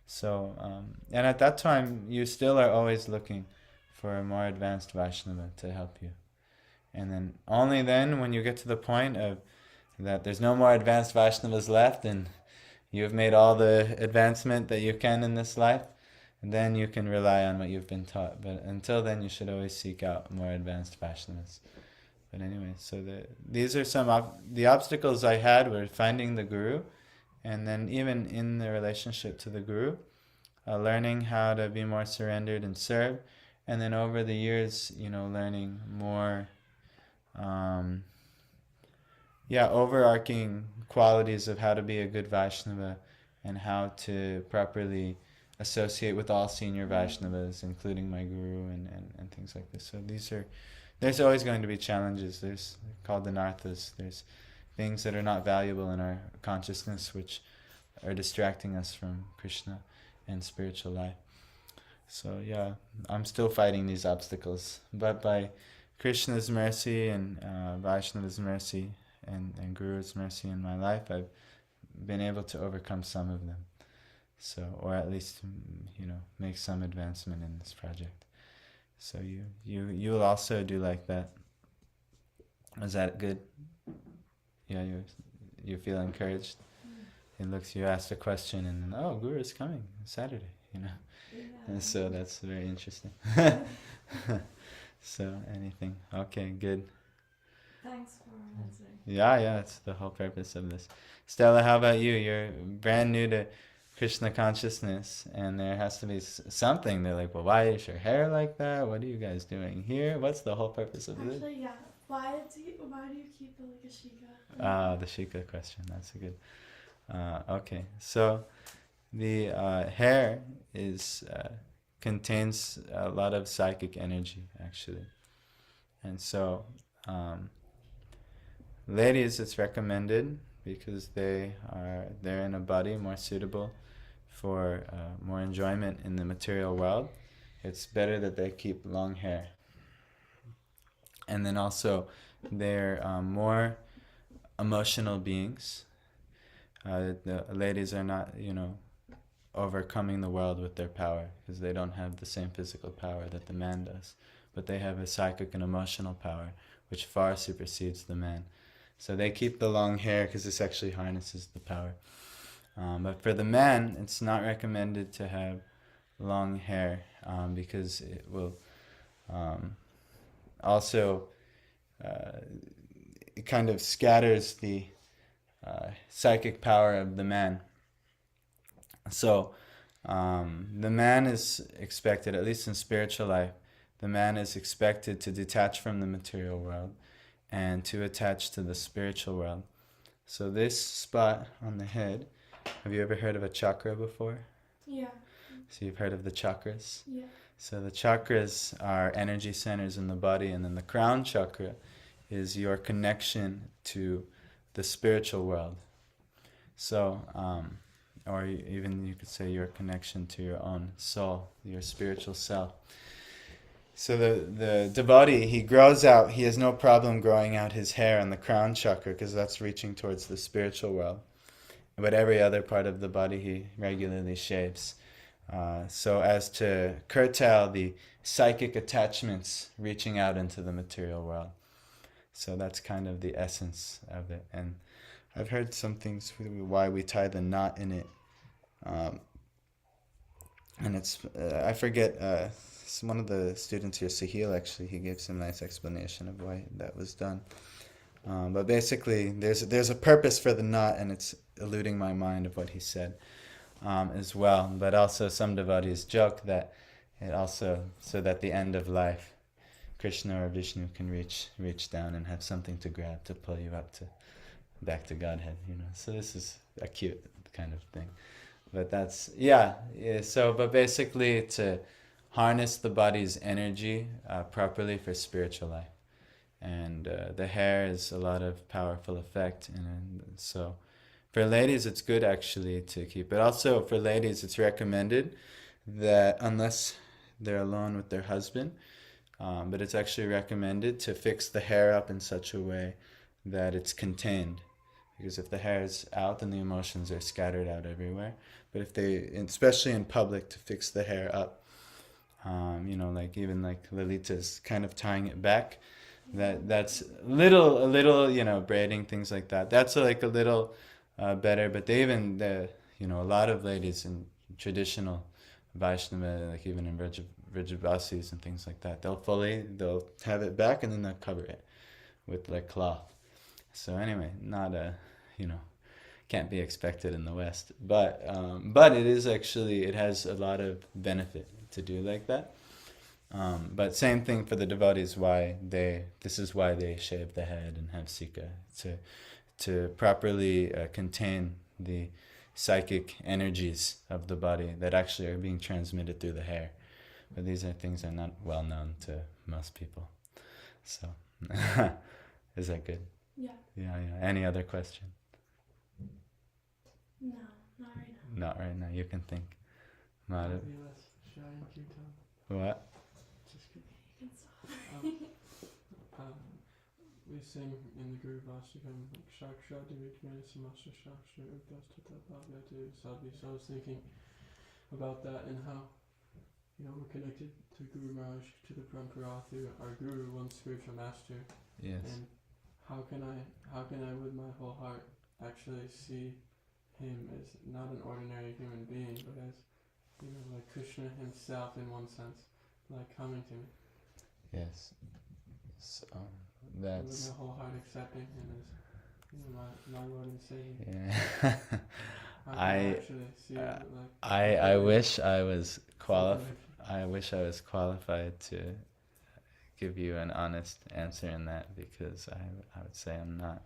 So, and at that time, you still are always looking for a more advanced Vaishnava to help you. And then, only then, when you get to the point of that there's no more advanced Vaishnavas left, and you've made all the advancement that you can in this life, and then you can rely on what you've been taught. But until then, you should always seek out more advanced Vaishnavas. But anyway, so these are the obstacles I had were finding the guru, and then even in the relationship to the guru, learning how to be more surrendered and serve, and then over the years, learning more, overarching qualities of how to be a good Vaishnava and how to properly associate with all senior Vaishnavas, including my guru and things like this. So there's always going to be challenges. There's called anarthas. There's things that are not valuable in our consciousness which are distracting us from Krishna and spiritual life. So yeah, I'm still fighting these obstacles. But by Krishna's mercy and Vaishnava's mercy and Guru's mercy in my life, I've been able to overcome some of them. So, or at least, make some advancement in this project. So you will also do like that. Is that good? Yeah, you feel encouraged. You asked a question and Guru is coming Saturday, Yeah. And so that's very interesting. So anything, okay, good. Thanks for answering. Yeah, that's the whole purpose of this. Stella, how about you? You're brand new to Krishna consciousness, and there has to be something. They're like, well, why is your hair like that? What are you guys doing here? What's the whole purpose of this? Actually, yeah. Why do you keep it like a shika? The shika question. That's a good. Okay, so the hair contains a lot of psychic energy, actually, and so ladies, it's recommended because they're in a body more suitable for more enjoyment in the material world. It's better that they keep long hair. And then also, they're more emotional beings. The ladies are not, overcoming the world with their power because they don't have the same physical power that the man does. But they have a psychic and emotional power which far supersedes the man. So they keep the long hair because this actually harnesses the power. But for the man, it's not recommended to have long hair because it will also, it kind of scatters the psychic power of the man. So the man is expected, at least in spiritual life, the man is expected to detach from the material world and to attach to the spiritual world. So this spot on the head, have you ever heard of a chakra before? Yeah. So you've heard of the chakras? Yeah. So the chakras are energy centers in the body, and then the crown chakra is your connection to the spiritual world. So, or even you could say your connection to your own soul, your spiritual self. So the devotee, he grows out, he has no problem growing out his hair on the crown chakra because that's reaching towards the spiritual world. But every other part of the body he regularly shaves. So as to curtail the psychic attachments reaching out into the material world. So that's kind of the essence of it. And I've heard some things why we tie the knot in it. And it's, I forget, one of the students here, Sahil, actually, he gave some nice explanation of why that was done. But basically, there's a purpose for the knot, and it's eluding my mind of what he said as well. But also some devotees joke that it also, so that the end of life, Krishna or Vishnu can reach down and have something to grab to pull you up back to Godhead, So this is a cute kind of thing. But that's, but basically to harness the body's energy properly for spiritual life. And the hair is a lot of powerful effect. And so for ladies, it's good actually to keep it. Also for ladies, it's recommended that unless they're alone with their husband, but it's actually recommended to fix the hair up in such a way that it's contained. Because if the hair is out, then the emotions are scattered out everywhere. But if especially in public, to fix the hair up, like even like Lalita's kind of tying it back, that's a little, braiding, things like that. That's like a little better. But a lot of ladies in traditional Vaishnava, like even in Vrajavasis and things like that, they'll have it back and then they'll cover it. with like cloth. So anyway, not a, can't be expected in the West. But it is actually, it has a lot of benefit to do like that. But same thing for the devotees, this is why they shave the head and have sika, to properly contain the psychic energies of the body that actually are being transmitted through the hair. But these are things that are not well known to most people. So, is that good? Yeah. Yeah. Any other question? No, not right now. Not right now. You can think. Madhav? What? Just kidding. You can stop. We sing in the Guru Vastakam, like Shaksha Divikmana Samastra Shaksha Uddhastata Bhavyate Sabi. So I was thinking about that and how, we're connected to Guru Maharaj, to the Parampara, through our Guru, one spiritual master. Yes. And how can I with my whole heart actually see him as not an ordinary human being, but as, like Krishna himself in one sense, like coming to me. Yes. So With that's. my whole heart accepting him as, my Lord and Savior. Yeah. How can I actually see it, like, I wish I was qualified. connection? I wish I was qualified to give you an honest answer in that, because I would say I'm not.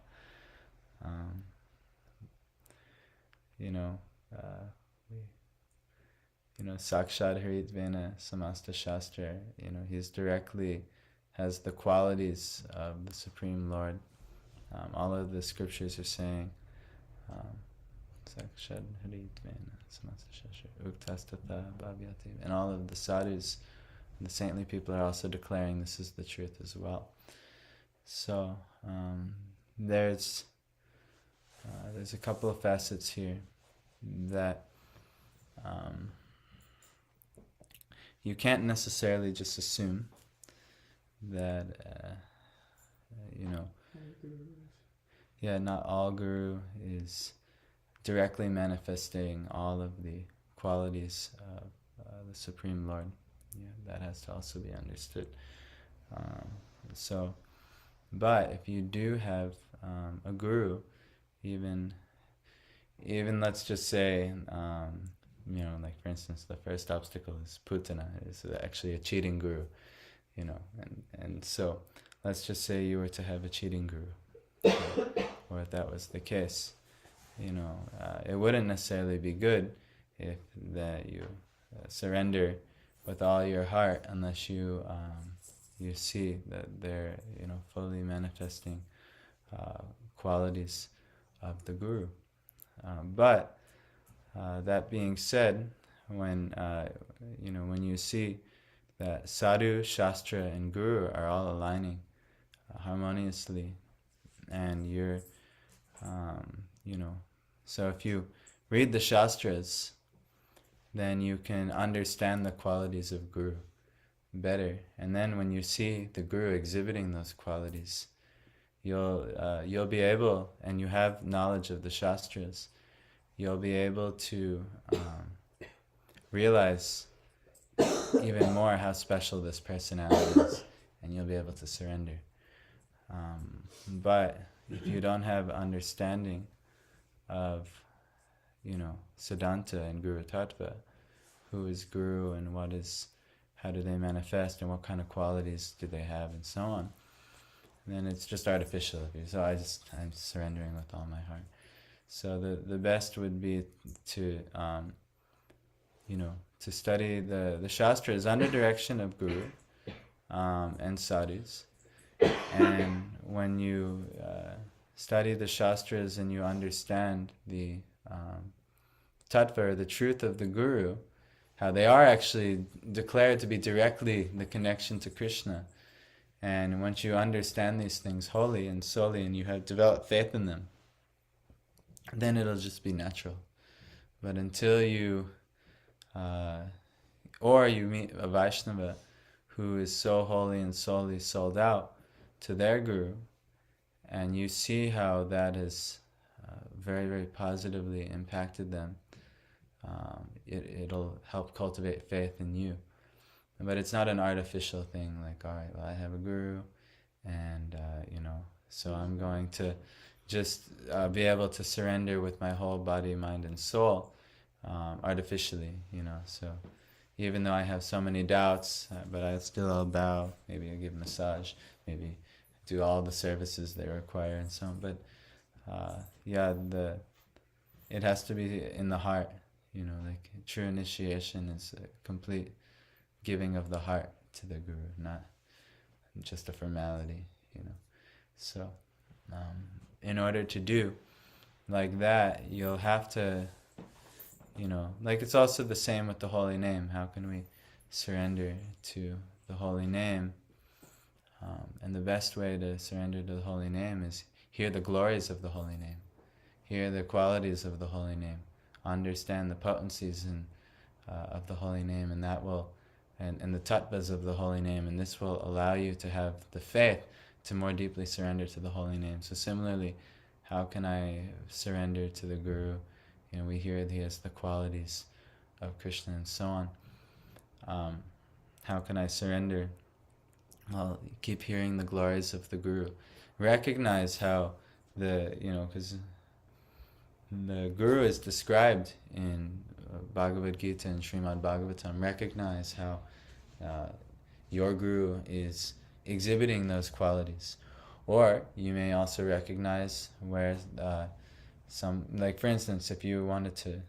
Sakshad Haritvena Samasta Shastra, he's directly has the qualities of the Supreme Lord. All of the scriptures are saying, Sakshad Haritvena Samasta Shastra Uktastata Bhavyati, and all of the sadhus, the saintly people, are also declaring this is the truth as well. So there's a couple of facets here that you can't necessarily just assume that not all guru is directly manifesting all of the qualities of the Supreme Lord. That has to also be understood. But if you do have a guru, even let's just say, like for instance, the first obstacle is Putana, is actually a cheating guru, and so let's just say you were to have a cheating guru, or if that was the case, it wouldn't necessarily be good if that you surrender with all your heart unless you see that they're fully manifesting qualities of the guru. But that being said, when you see that sadhu, shastra, and guru are all aligning harmoniously, and you're so if you read the shastras, then you can understand the qualities of guru better, and then when you see the guru exhibiting those qualities, you'll be able, and you have knowledge of the shastras, you'll be able to realize even more how special this personality is, and you'll be able to surrender. But if you don't have understanding of Siddhanta and Guru Tattva, who is Guru and how do they manifest and what kind of qualities do they have and so on, then it's just artificial of you. So I'm surrendering with all my heart. So the best would be to to study the Shastras under direction of Guru and Sadhus. And when you study the Shastras and you understand the tattva, the truth of the Guru, how they are actually declared to be directly the connection to Krishna. And once you understand these things wholly and solely, and you have developed faith in them, then it'll just be natural. But until you meet a Vaishnava who is so holy and solely sold out to their Guru, and you see how that has very, very positively impacted them, it'll help cultivate faith in you. But it's not an artificial thing like, all right, well, I have a Guru, and so I'm going to just be able to surrender with my whole body, mind, and soul artificially, so even though I have so many doubts, but I'll bow, maybe I'll give massage, maybe do all the services they require and so on, but it has to be in the heart, like true initiation is a complete giving of the heart to the Guru, not just a formality, So, in order to do like that, you'll have to, like it's also the same with the holy name. How can we surrender to the holy name? And the best way to surrender to the holy name is hear the glories of the holy name, hear the qualities of the holy name, understand the potencies of the holy name, and that will, and the tattvas of the holy name, and this will allow you to have the faith to more deeply surrender to the holy name. So similarly, how can I surrender to the Guru? We hear he has the qualities of Krishna and so on. How can I surrender? Well, keep hearing the glories of the Guru. Recognize how because the Guru is described in Bhagavad Gita and Srimad Bhagavatam. Recognize how your Guru is exhibiting those qualities. Or you may also recognize where like for instance, if you wanted to,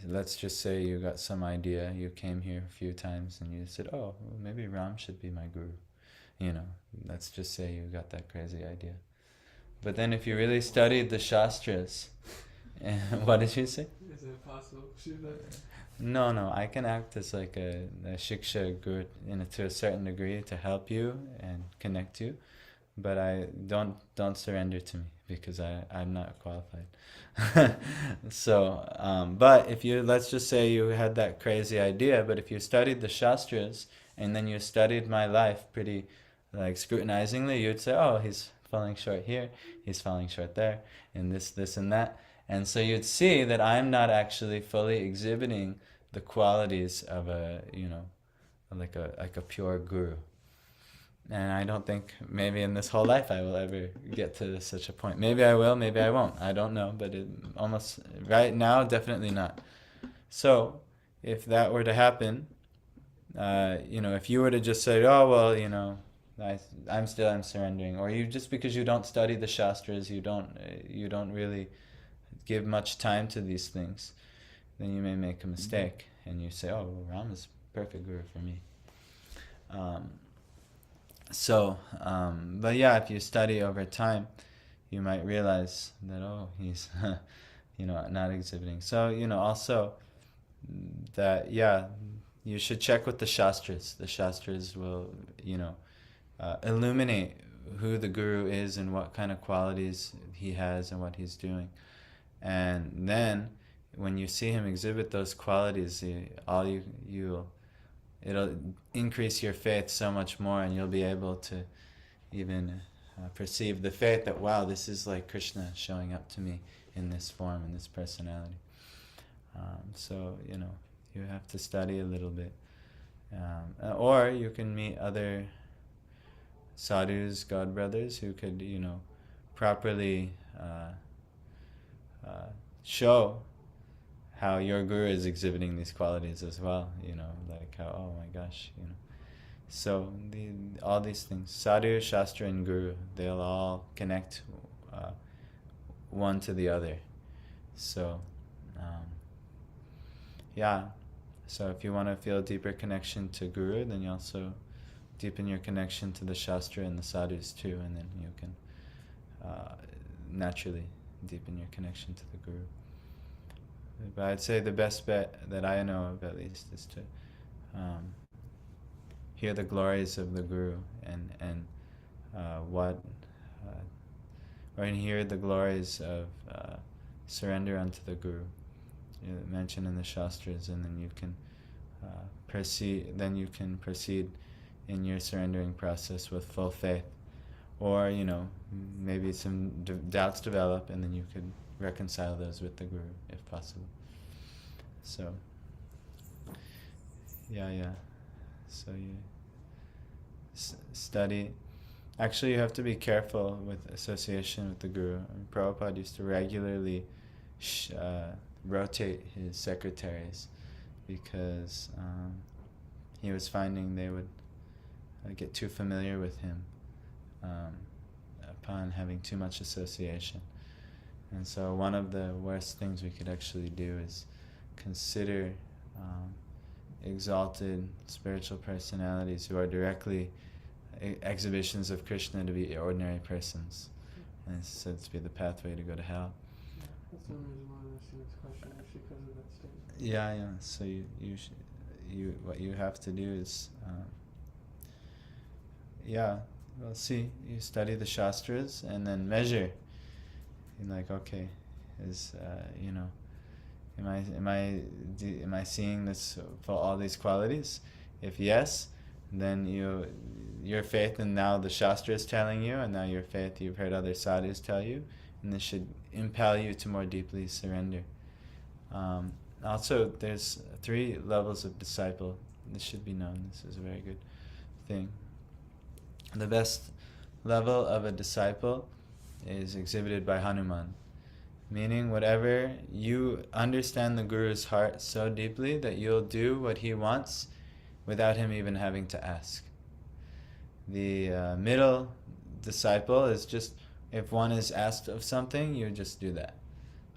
let's just say you got some idea, you came here a few times and you said, oh, well, maybe Ram should be my Guru. Let's just say you got that crazy idea. But then if you really studied the Shastras, what did you say? Is it possible to do that? No, I can act as like a shiksha guru to a certain degree to help you and connect you, but I don't surrender to me because I'm not qualified. So, but if let's just say you had that crazy idea, but if you studied the Shastras and then you studied my life pretty like scrutinizingly, you'd say, oh, he's falling short here, he's falling short there, and this and that. And so you'd see that I'm not actually fully exhibiting the qualities of like a pure guru. And I don't think maybe in this whole life I will ever get to such a point. Maybe I will, maybe I won't. I don't know, but almost right now, definitely not. So if that were to happen, if you were to just say, oh, well, I'm surrendering, or you just because you don't study the Shastras, you don't really give much time to these things, then you may make a mistake and you say, oh, well, Ram is perfect Guru for me. But yeah, if you study over time, you might realize that, oh, he's not exhibiting. So, also that, yeah, you should check with the Shastras. The Shastras will, illuminate who the Guru is and what kind of qualities he has and what he's doing. And then when you see him exhibit those qualities, it'll increase your faith so much more, and you'll be able to even perceive the faith that, wow, this is like Krishna showing up to me in this form, in this personality. So, you have to study a little bit. Or you can meet other sadhus, god brothers, who could, properly show how your Guru is exhibiting these qualities as well, like how, oh my gosh, So all these things, sadhu, shastra, and Guru, they'll all connect one to the other. So, so if you want to feel a deeper connection to Guru, then you also deepen your connection to the Shastra and the sadhus too, and then you can naturally deepen your connection to the Guru. But I'd say the best bet that I know of, at least, is to hear the glories of the Guru and hear the glories of surrender unto the Guru, mentioned in the Shastras, and then you can proceed. Then you can proceed in your surrendering process with full faith, or maybe some doubts develop, and then you could reconcile those with the Guru if possible. So, yeah. So you study Actually, you have to be careful with association with the Guru. Prabhupada used to regularly rotate his secretaries because he was finding they would get too familiar with him upon having too much association. And so one of the worst things we could actually do is consider exalted spiritual personalities who are directly exhibitions of Krishna to be ordinary persons. And it's said to be the pathway to go to hell. That's the reason why I'm asking this question, is because of that statement. Yeah. So what you have to do is, you study the Shastras and then measure. You're like, okay, am I seeing this for all these qualities? If yes, then your faith, and now the Shastra is telling you, and now your faith you've heard other sadhus tell you, and this should impel you to more deeply surrender. Also, there's 3 levels of disciple. This should be known. This is a very good thing. The best level of a disciple is exhibited by Hanuman, meaning whatever you understand the Guru's heart so deeply that you'll do what he wants without him even having to ask. The middle disciple is just, if one is asked of something, you just do that.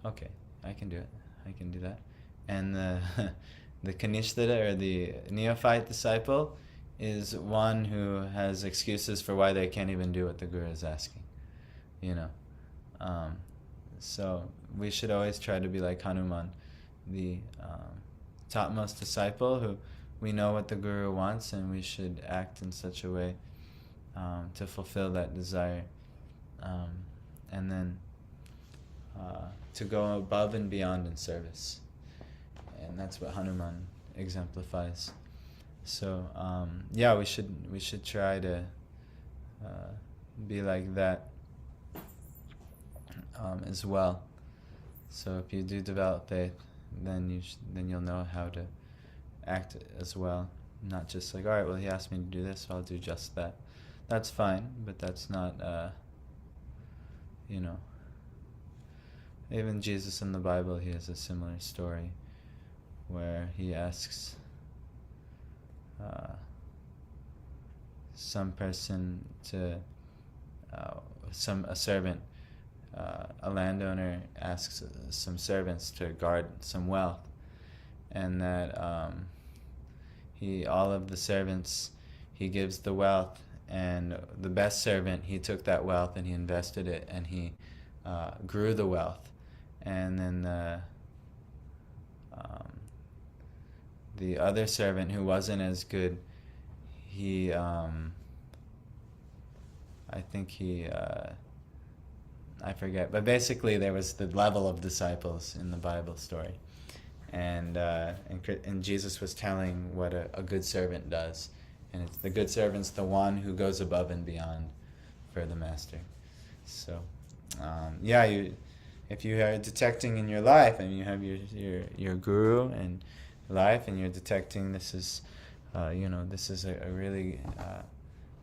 Okay, I can do it. I can do that. And the Kanishthara, or the neophyte disciple, is one who has excuses for why they can't even do what the Guru is asking. So we should always try to be like Hanuman, the topmost disciple, who we know what the Guru wants, and we should act in such a way to fulfill that desire. And then to go above and beyond in service. And that's what Hanuman exemplifies. So we should try to be like that as well. So if you do develop faith, then you'll know how to act as well. Not just like, all right, well, he asked me to do this, so I'll do just that. That's fine, but that's not, even Jesus in the Bible, he has a similar story where he asks some person to, a servant, a landowner asks some servants to guard some wealth, and that all of the servants, he gives the wealth, and the best servant, he took that wealth and he invested it, and he grew the wealth. And then the other servant, who wasn't as good, he I forget, but basically there was the level of disciples in the Bible story, and Jesus was telling what a good servant does, and it's the good servant's the one who goes above and beyond for the master. So if you are detecting in your life, and you have your guru and life, and you're detecting this is a really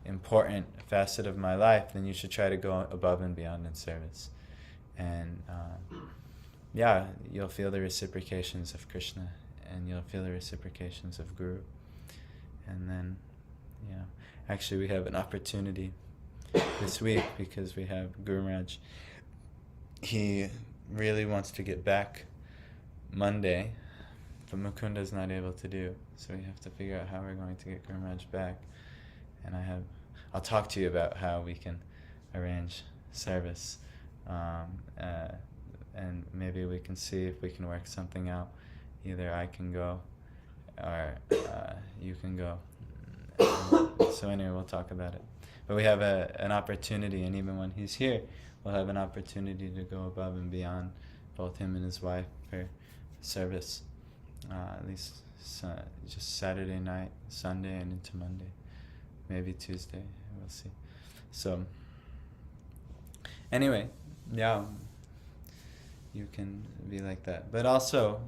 important facet of my life, then you should try to go above and beyond in service. And you'll feel the reciprocations of Krishna, and you'll feel the reciprocations of Guru. And then, actually we have an opportunity this week, because we have Guru Maharaj. He really wants to get back Monday, but Mukunda's not able to do, so we have to figure out how we're going to get Guru Maharaj back. And I'll talk to you about how we can arrange service, and maybe we can see if we can work something out. Either I can go, or you can go. So anyway, we'll talk about it. But we have an opportunity, and even when he's here, we'll have an opportunity to go above and beyond, both him and his wife, for service, at least just Saturday night, Sunday, and into Monday. Maybe Tuesday, we'll see. So, anyway, you can be like that. But also,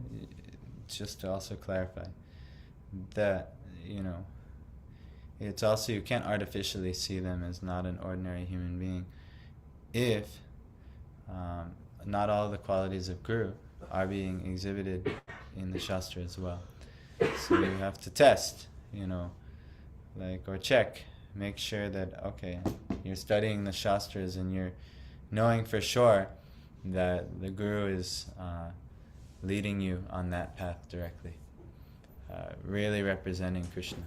just to also clarify, that, it's also, you can't artificially see them as not an ordinary human being if not all the qualities of Guru are being exhibited in the Shastra as well. So you have to test, or check, make sure that, okay, you're studying the Shastras and you're knowing for sure that the Guru is leading you on that path directly, really representing Krishna.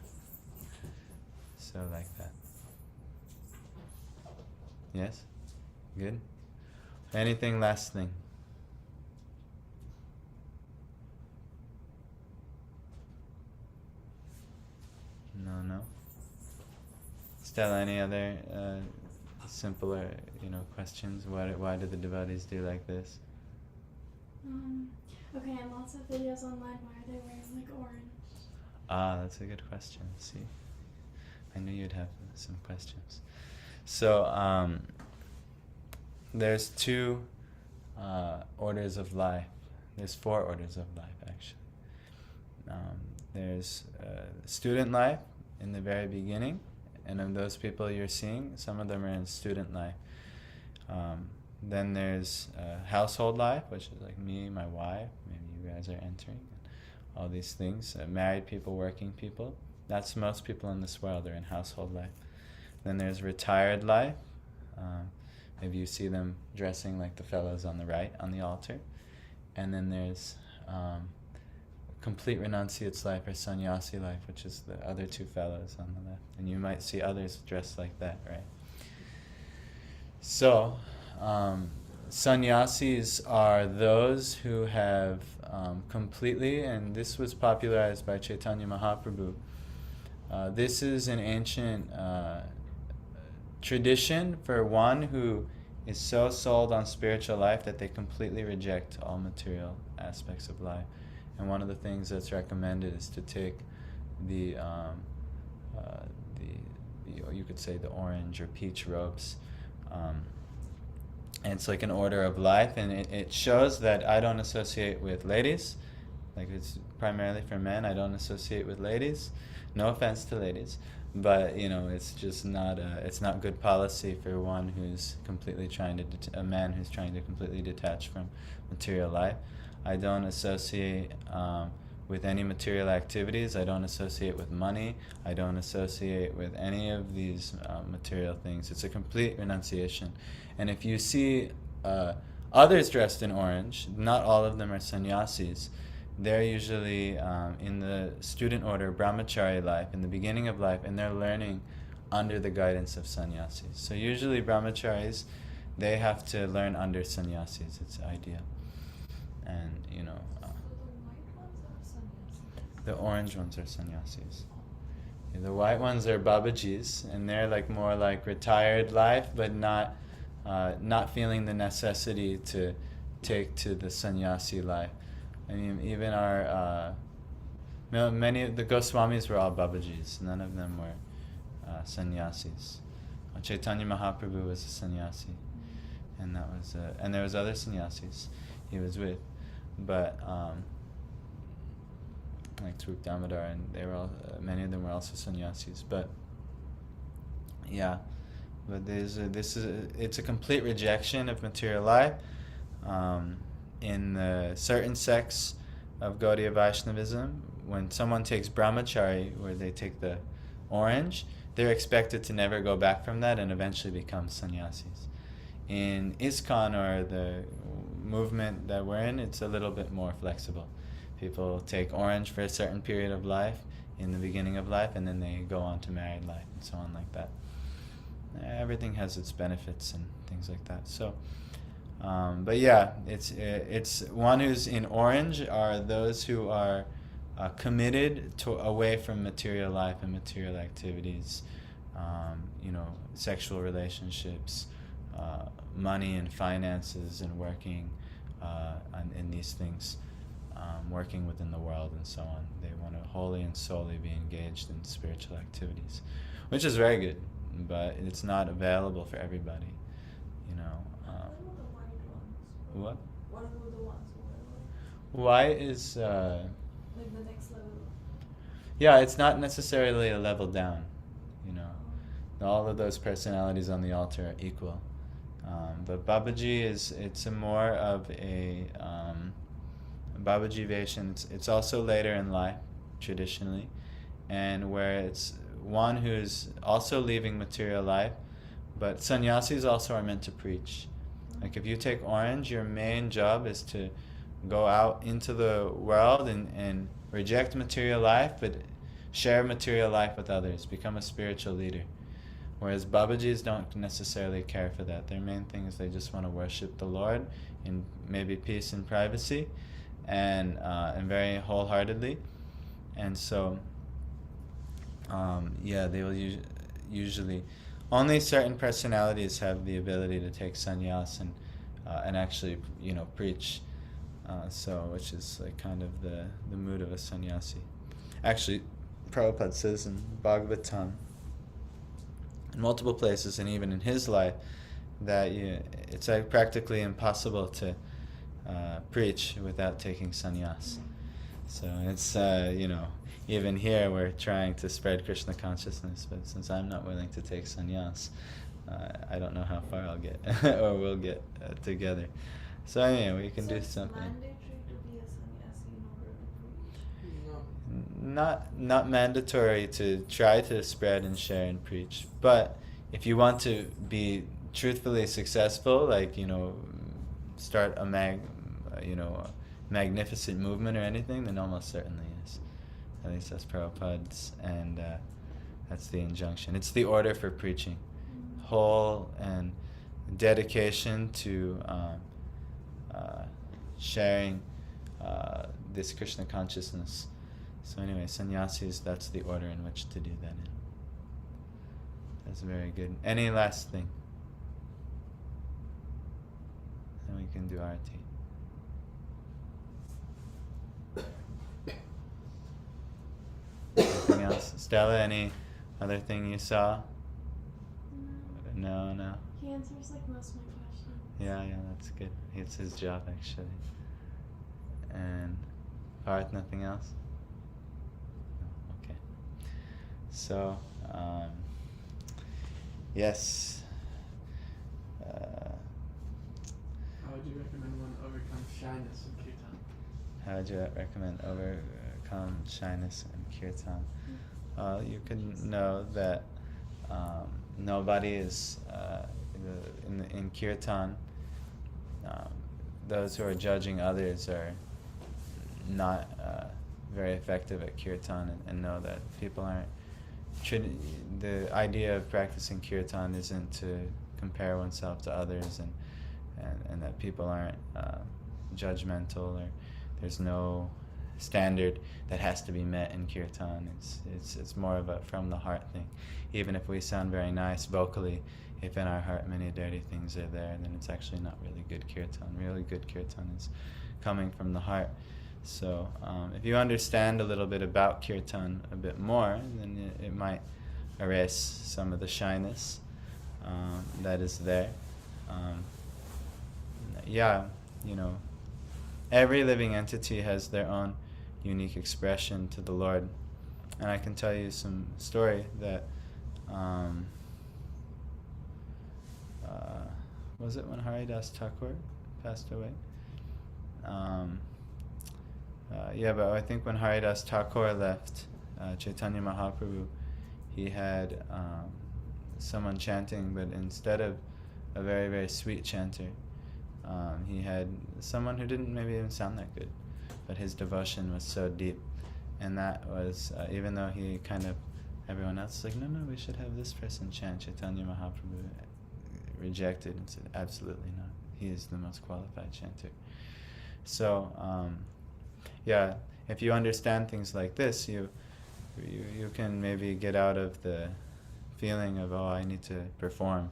So like that. Yes? Good? Anything, last thing? No? Stella, any other simpler, questions? Why do the devotees do like this? Okay, and lots of videos online. Why are they wearing like orange? That's a good question. See? I knew you'd have some questions. So, there's 2 orders of life. There's 4 orders of life, actually. There's student life in the very beginning, and of those people you're seeing, some of them are in student life. Then there's household life, which is like me, my wife, maybe you guys are entering, all these things. Married people, working people. That's most people in this world are in household life. Then there's retired life. Maybe you see them dressing like the fellows on the right on the altar. And then there's complete renunciate's life, or sannyasi life, which is the other 2 fellows on the left. And you might see others dressed like that, right? So, sannyasis are those who have completely, and this was popularized by Chaitanya Mahaprabhu. This is an ancient tradition for one who is so sold on spiritual life that they completely reject all material aspects of life. And one of the things that's recommended is to take the you could say the orange or peach robes. And it's like an order of life, and it shows that I don't associate with ladies. Like, it's primarily for men. I don't associate with ladies. No offense to ladies, but it's just not it's not good policy for one who's completely a man who's trying to completely detach from material life. I don't associate with any material activities. I don't associate with money. I don't associate with any of these material things. It's a complete renunciation. And if you see others dressed in orange, not all of them are sannyasis. They're usually in the student order, brahmachari life, in the beginning of life, and they're learning under the guidance of sannyasis. So usually brahmacharis, they have to learn under sannyasis. It's ideal. And, the orange ones are sannyasis. The white ones are babajis, and they're like more like retired life, but not feeling the necessity to take to the sannyasi life. I mean, even many of the Goswamis were all babajis. None of them were sannyasis. Chaitanya Mahaprabhu was a sannyasi, and that was and there was other sannyasis he was with, but like Swarup Damodar, and they were all many of them were also sannyasis. But yeah, but it's a complete rejection of material life. In the certain sects of Gaudiya Vaishnavism, when someone takes brahmachari, where they take the orange, they're expected to never go back from that and eventually become sannyasis. In ISKCON, or the movement that we're in, it's a little bit more flexible. People take orange for a certain period of life, in the beginning of life, and then they go on to married life and so on like that. Everything has its benefits and things like that. So, but yeah, it's one who's in orange are those who are committed to away from material life and material activities, sexual relationships, money and finances, and working in these things, working within the world and so on. They want to wholly and solely be engaged in spiritual activities, which is very good, but it's not available for everybody. What? What are the ones who are White is like the next level? yeah, it's not necessarily a level down. All of those personalities on the altar are equal. But Babaji it's a more of a Babaji Vaishya. It's also later in life, traditionally, and where it's one who's also leaving material life, but sannyasis also are meant to preach. Like if you take Orange, your main job is to go out into the world and reject material life, but share material life with others, become a spiritual leader. Whereas Babajis don't necessarily care for that. Their main thing is they just want to worship the Lord in maybe peace and privacy, and very wholeheartedly. And so, they will usually only certain personalities have the ability to take sannyas and actually preach. Which is like kind of the mood of a sannyasi. Actually, Prabhupada says in Bhagavatam, in multiple places, and even in his life, that it's like practically impossible to preach without taking sannyas. So it's even here we're trying to spread Krishna consciousness, but since I'm not willing to take sannyas, I don't know how far I'll get or we'll get together. So anyway, we can do something. Mandatory to be a sannyasi in order to preach? No. Not mandatory to try to spread and share and preach, but if you want to be truthfully successful, like start a magnificent movement or anything, then almost certainly is. At least that's Prabhupada's, and that's the injunction. It's the order for preaching, whole and dedication to sharing this Krishna consciousness. So anyway, sannyasis, that's the order in which to do that in. That's very good. Any last thing? Then we can do arati. Anything else? Stella, any other thing you saw? No. He answers like most of my questions. Yeah, that's good. It's his job, actually. And Parth, nothing else? No, okay. So, yes. How would you recommend one overcome shyness in kirtan? How would you recommend overcome shyness in kirtan? You can know that nobody is in kirtan. Those who are judging others are not very effective at kirtan, and know that people aren't. The idea of practicing kirtan isn't to compare oneself to others, and that people aren't judgmental, or there's no standard that has to be met in kirtan. It's more of a from the heart thing. Even if we sound very nice vocally, if in our heart many dirty things are there, then it's actually not really good kirtan. Really good kirtan is coming from the heart. So if you understand a little bit about kirtan a bit more, then it might erase some of the shyness that is there. Every living entity has their own unique expression to the Lord. And I can tell you some story that was it when Haridas Thakur passed away? But I think when Haridas Thakur left Chaitanya Mahaprabhu, he had someone chanting, but instead of a very, very sweet chanter, he had someone who didn't maybe even sound that good, but his devotion was so deep. And that was, even though he everyone else was like, no, we should have this person chant, Chaitanya Mahaprabhu rejected and said, absolutely not. He is the most qualified chanter. So, if you understand things like this, you can maybe get out of the feeling of, I need to perform.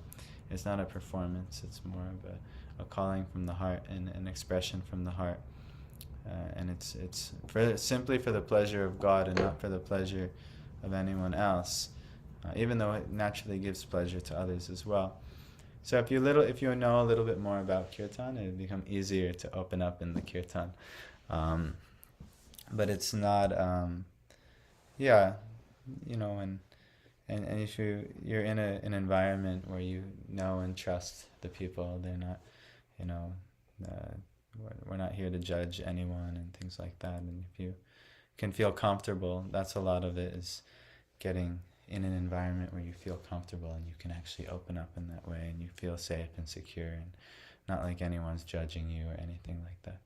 It's not a performance, it's more of a calling from the heart and an expression from the heart. And it's simply for the pleasure of God and not for the pleasure of anyone else, even though it naturally gives pleasure to others as well. So if you know a little bit more about kirtan, it'll become easier to open up in the kirtan. But it's not, when and if you're in an environment where you know and trust the people, they're not, you know, we're not here to judge anyone and things like that. And if you can feel comfortable, that's a lot of it, is getting in an environment where you feel comfortable and you can actually open up in that way and you feel safe and secure and not like anyone's judging you or anything like that.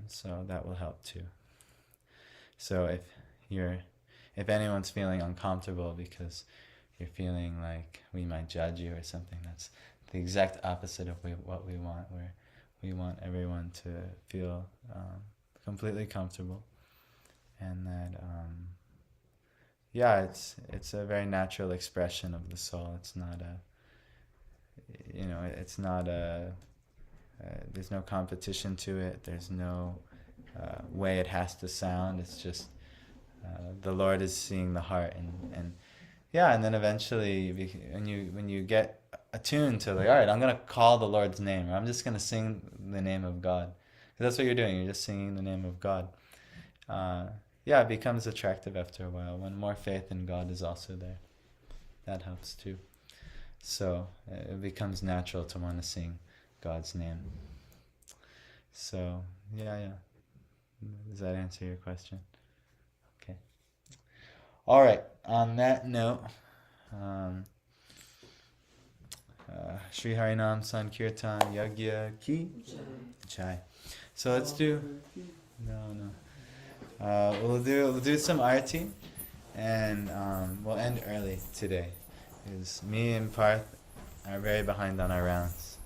So that will help too. So if anyone's feeling uncomfortable because you're feeling like we might judge you or something, that's the exact opposite of what we want, where we want everyone to feel completely comfortable, and that it's a very natural expression of the soul. It's not there's no competition to it. There's no way it has to sound. It's just the Lord is seeing the heart, and then eventually when you get attuned to, like, all right, I'm gonna call the Lord's name, or I'm just gonna sing the name of God, 'cause that's what you're doing. You're just singing the name of God. It becomes attractive after a while when more faith in God is also there. That helps too. So it becomes natural to want to sing God's name. So does that answer your question? Okay. All right. On that note, Shri Harinam Sankirtan Yagya Ki Jai. So let's do. We'll do some arati, and we'll end early today, because me and Parth are very behind on our rounds.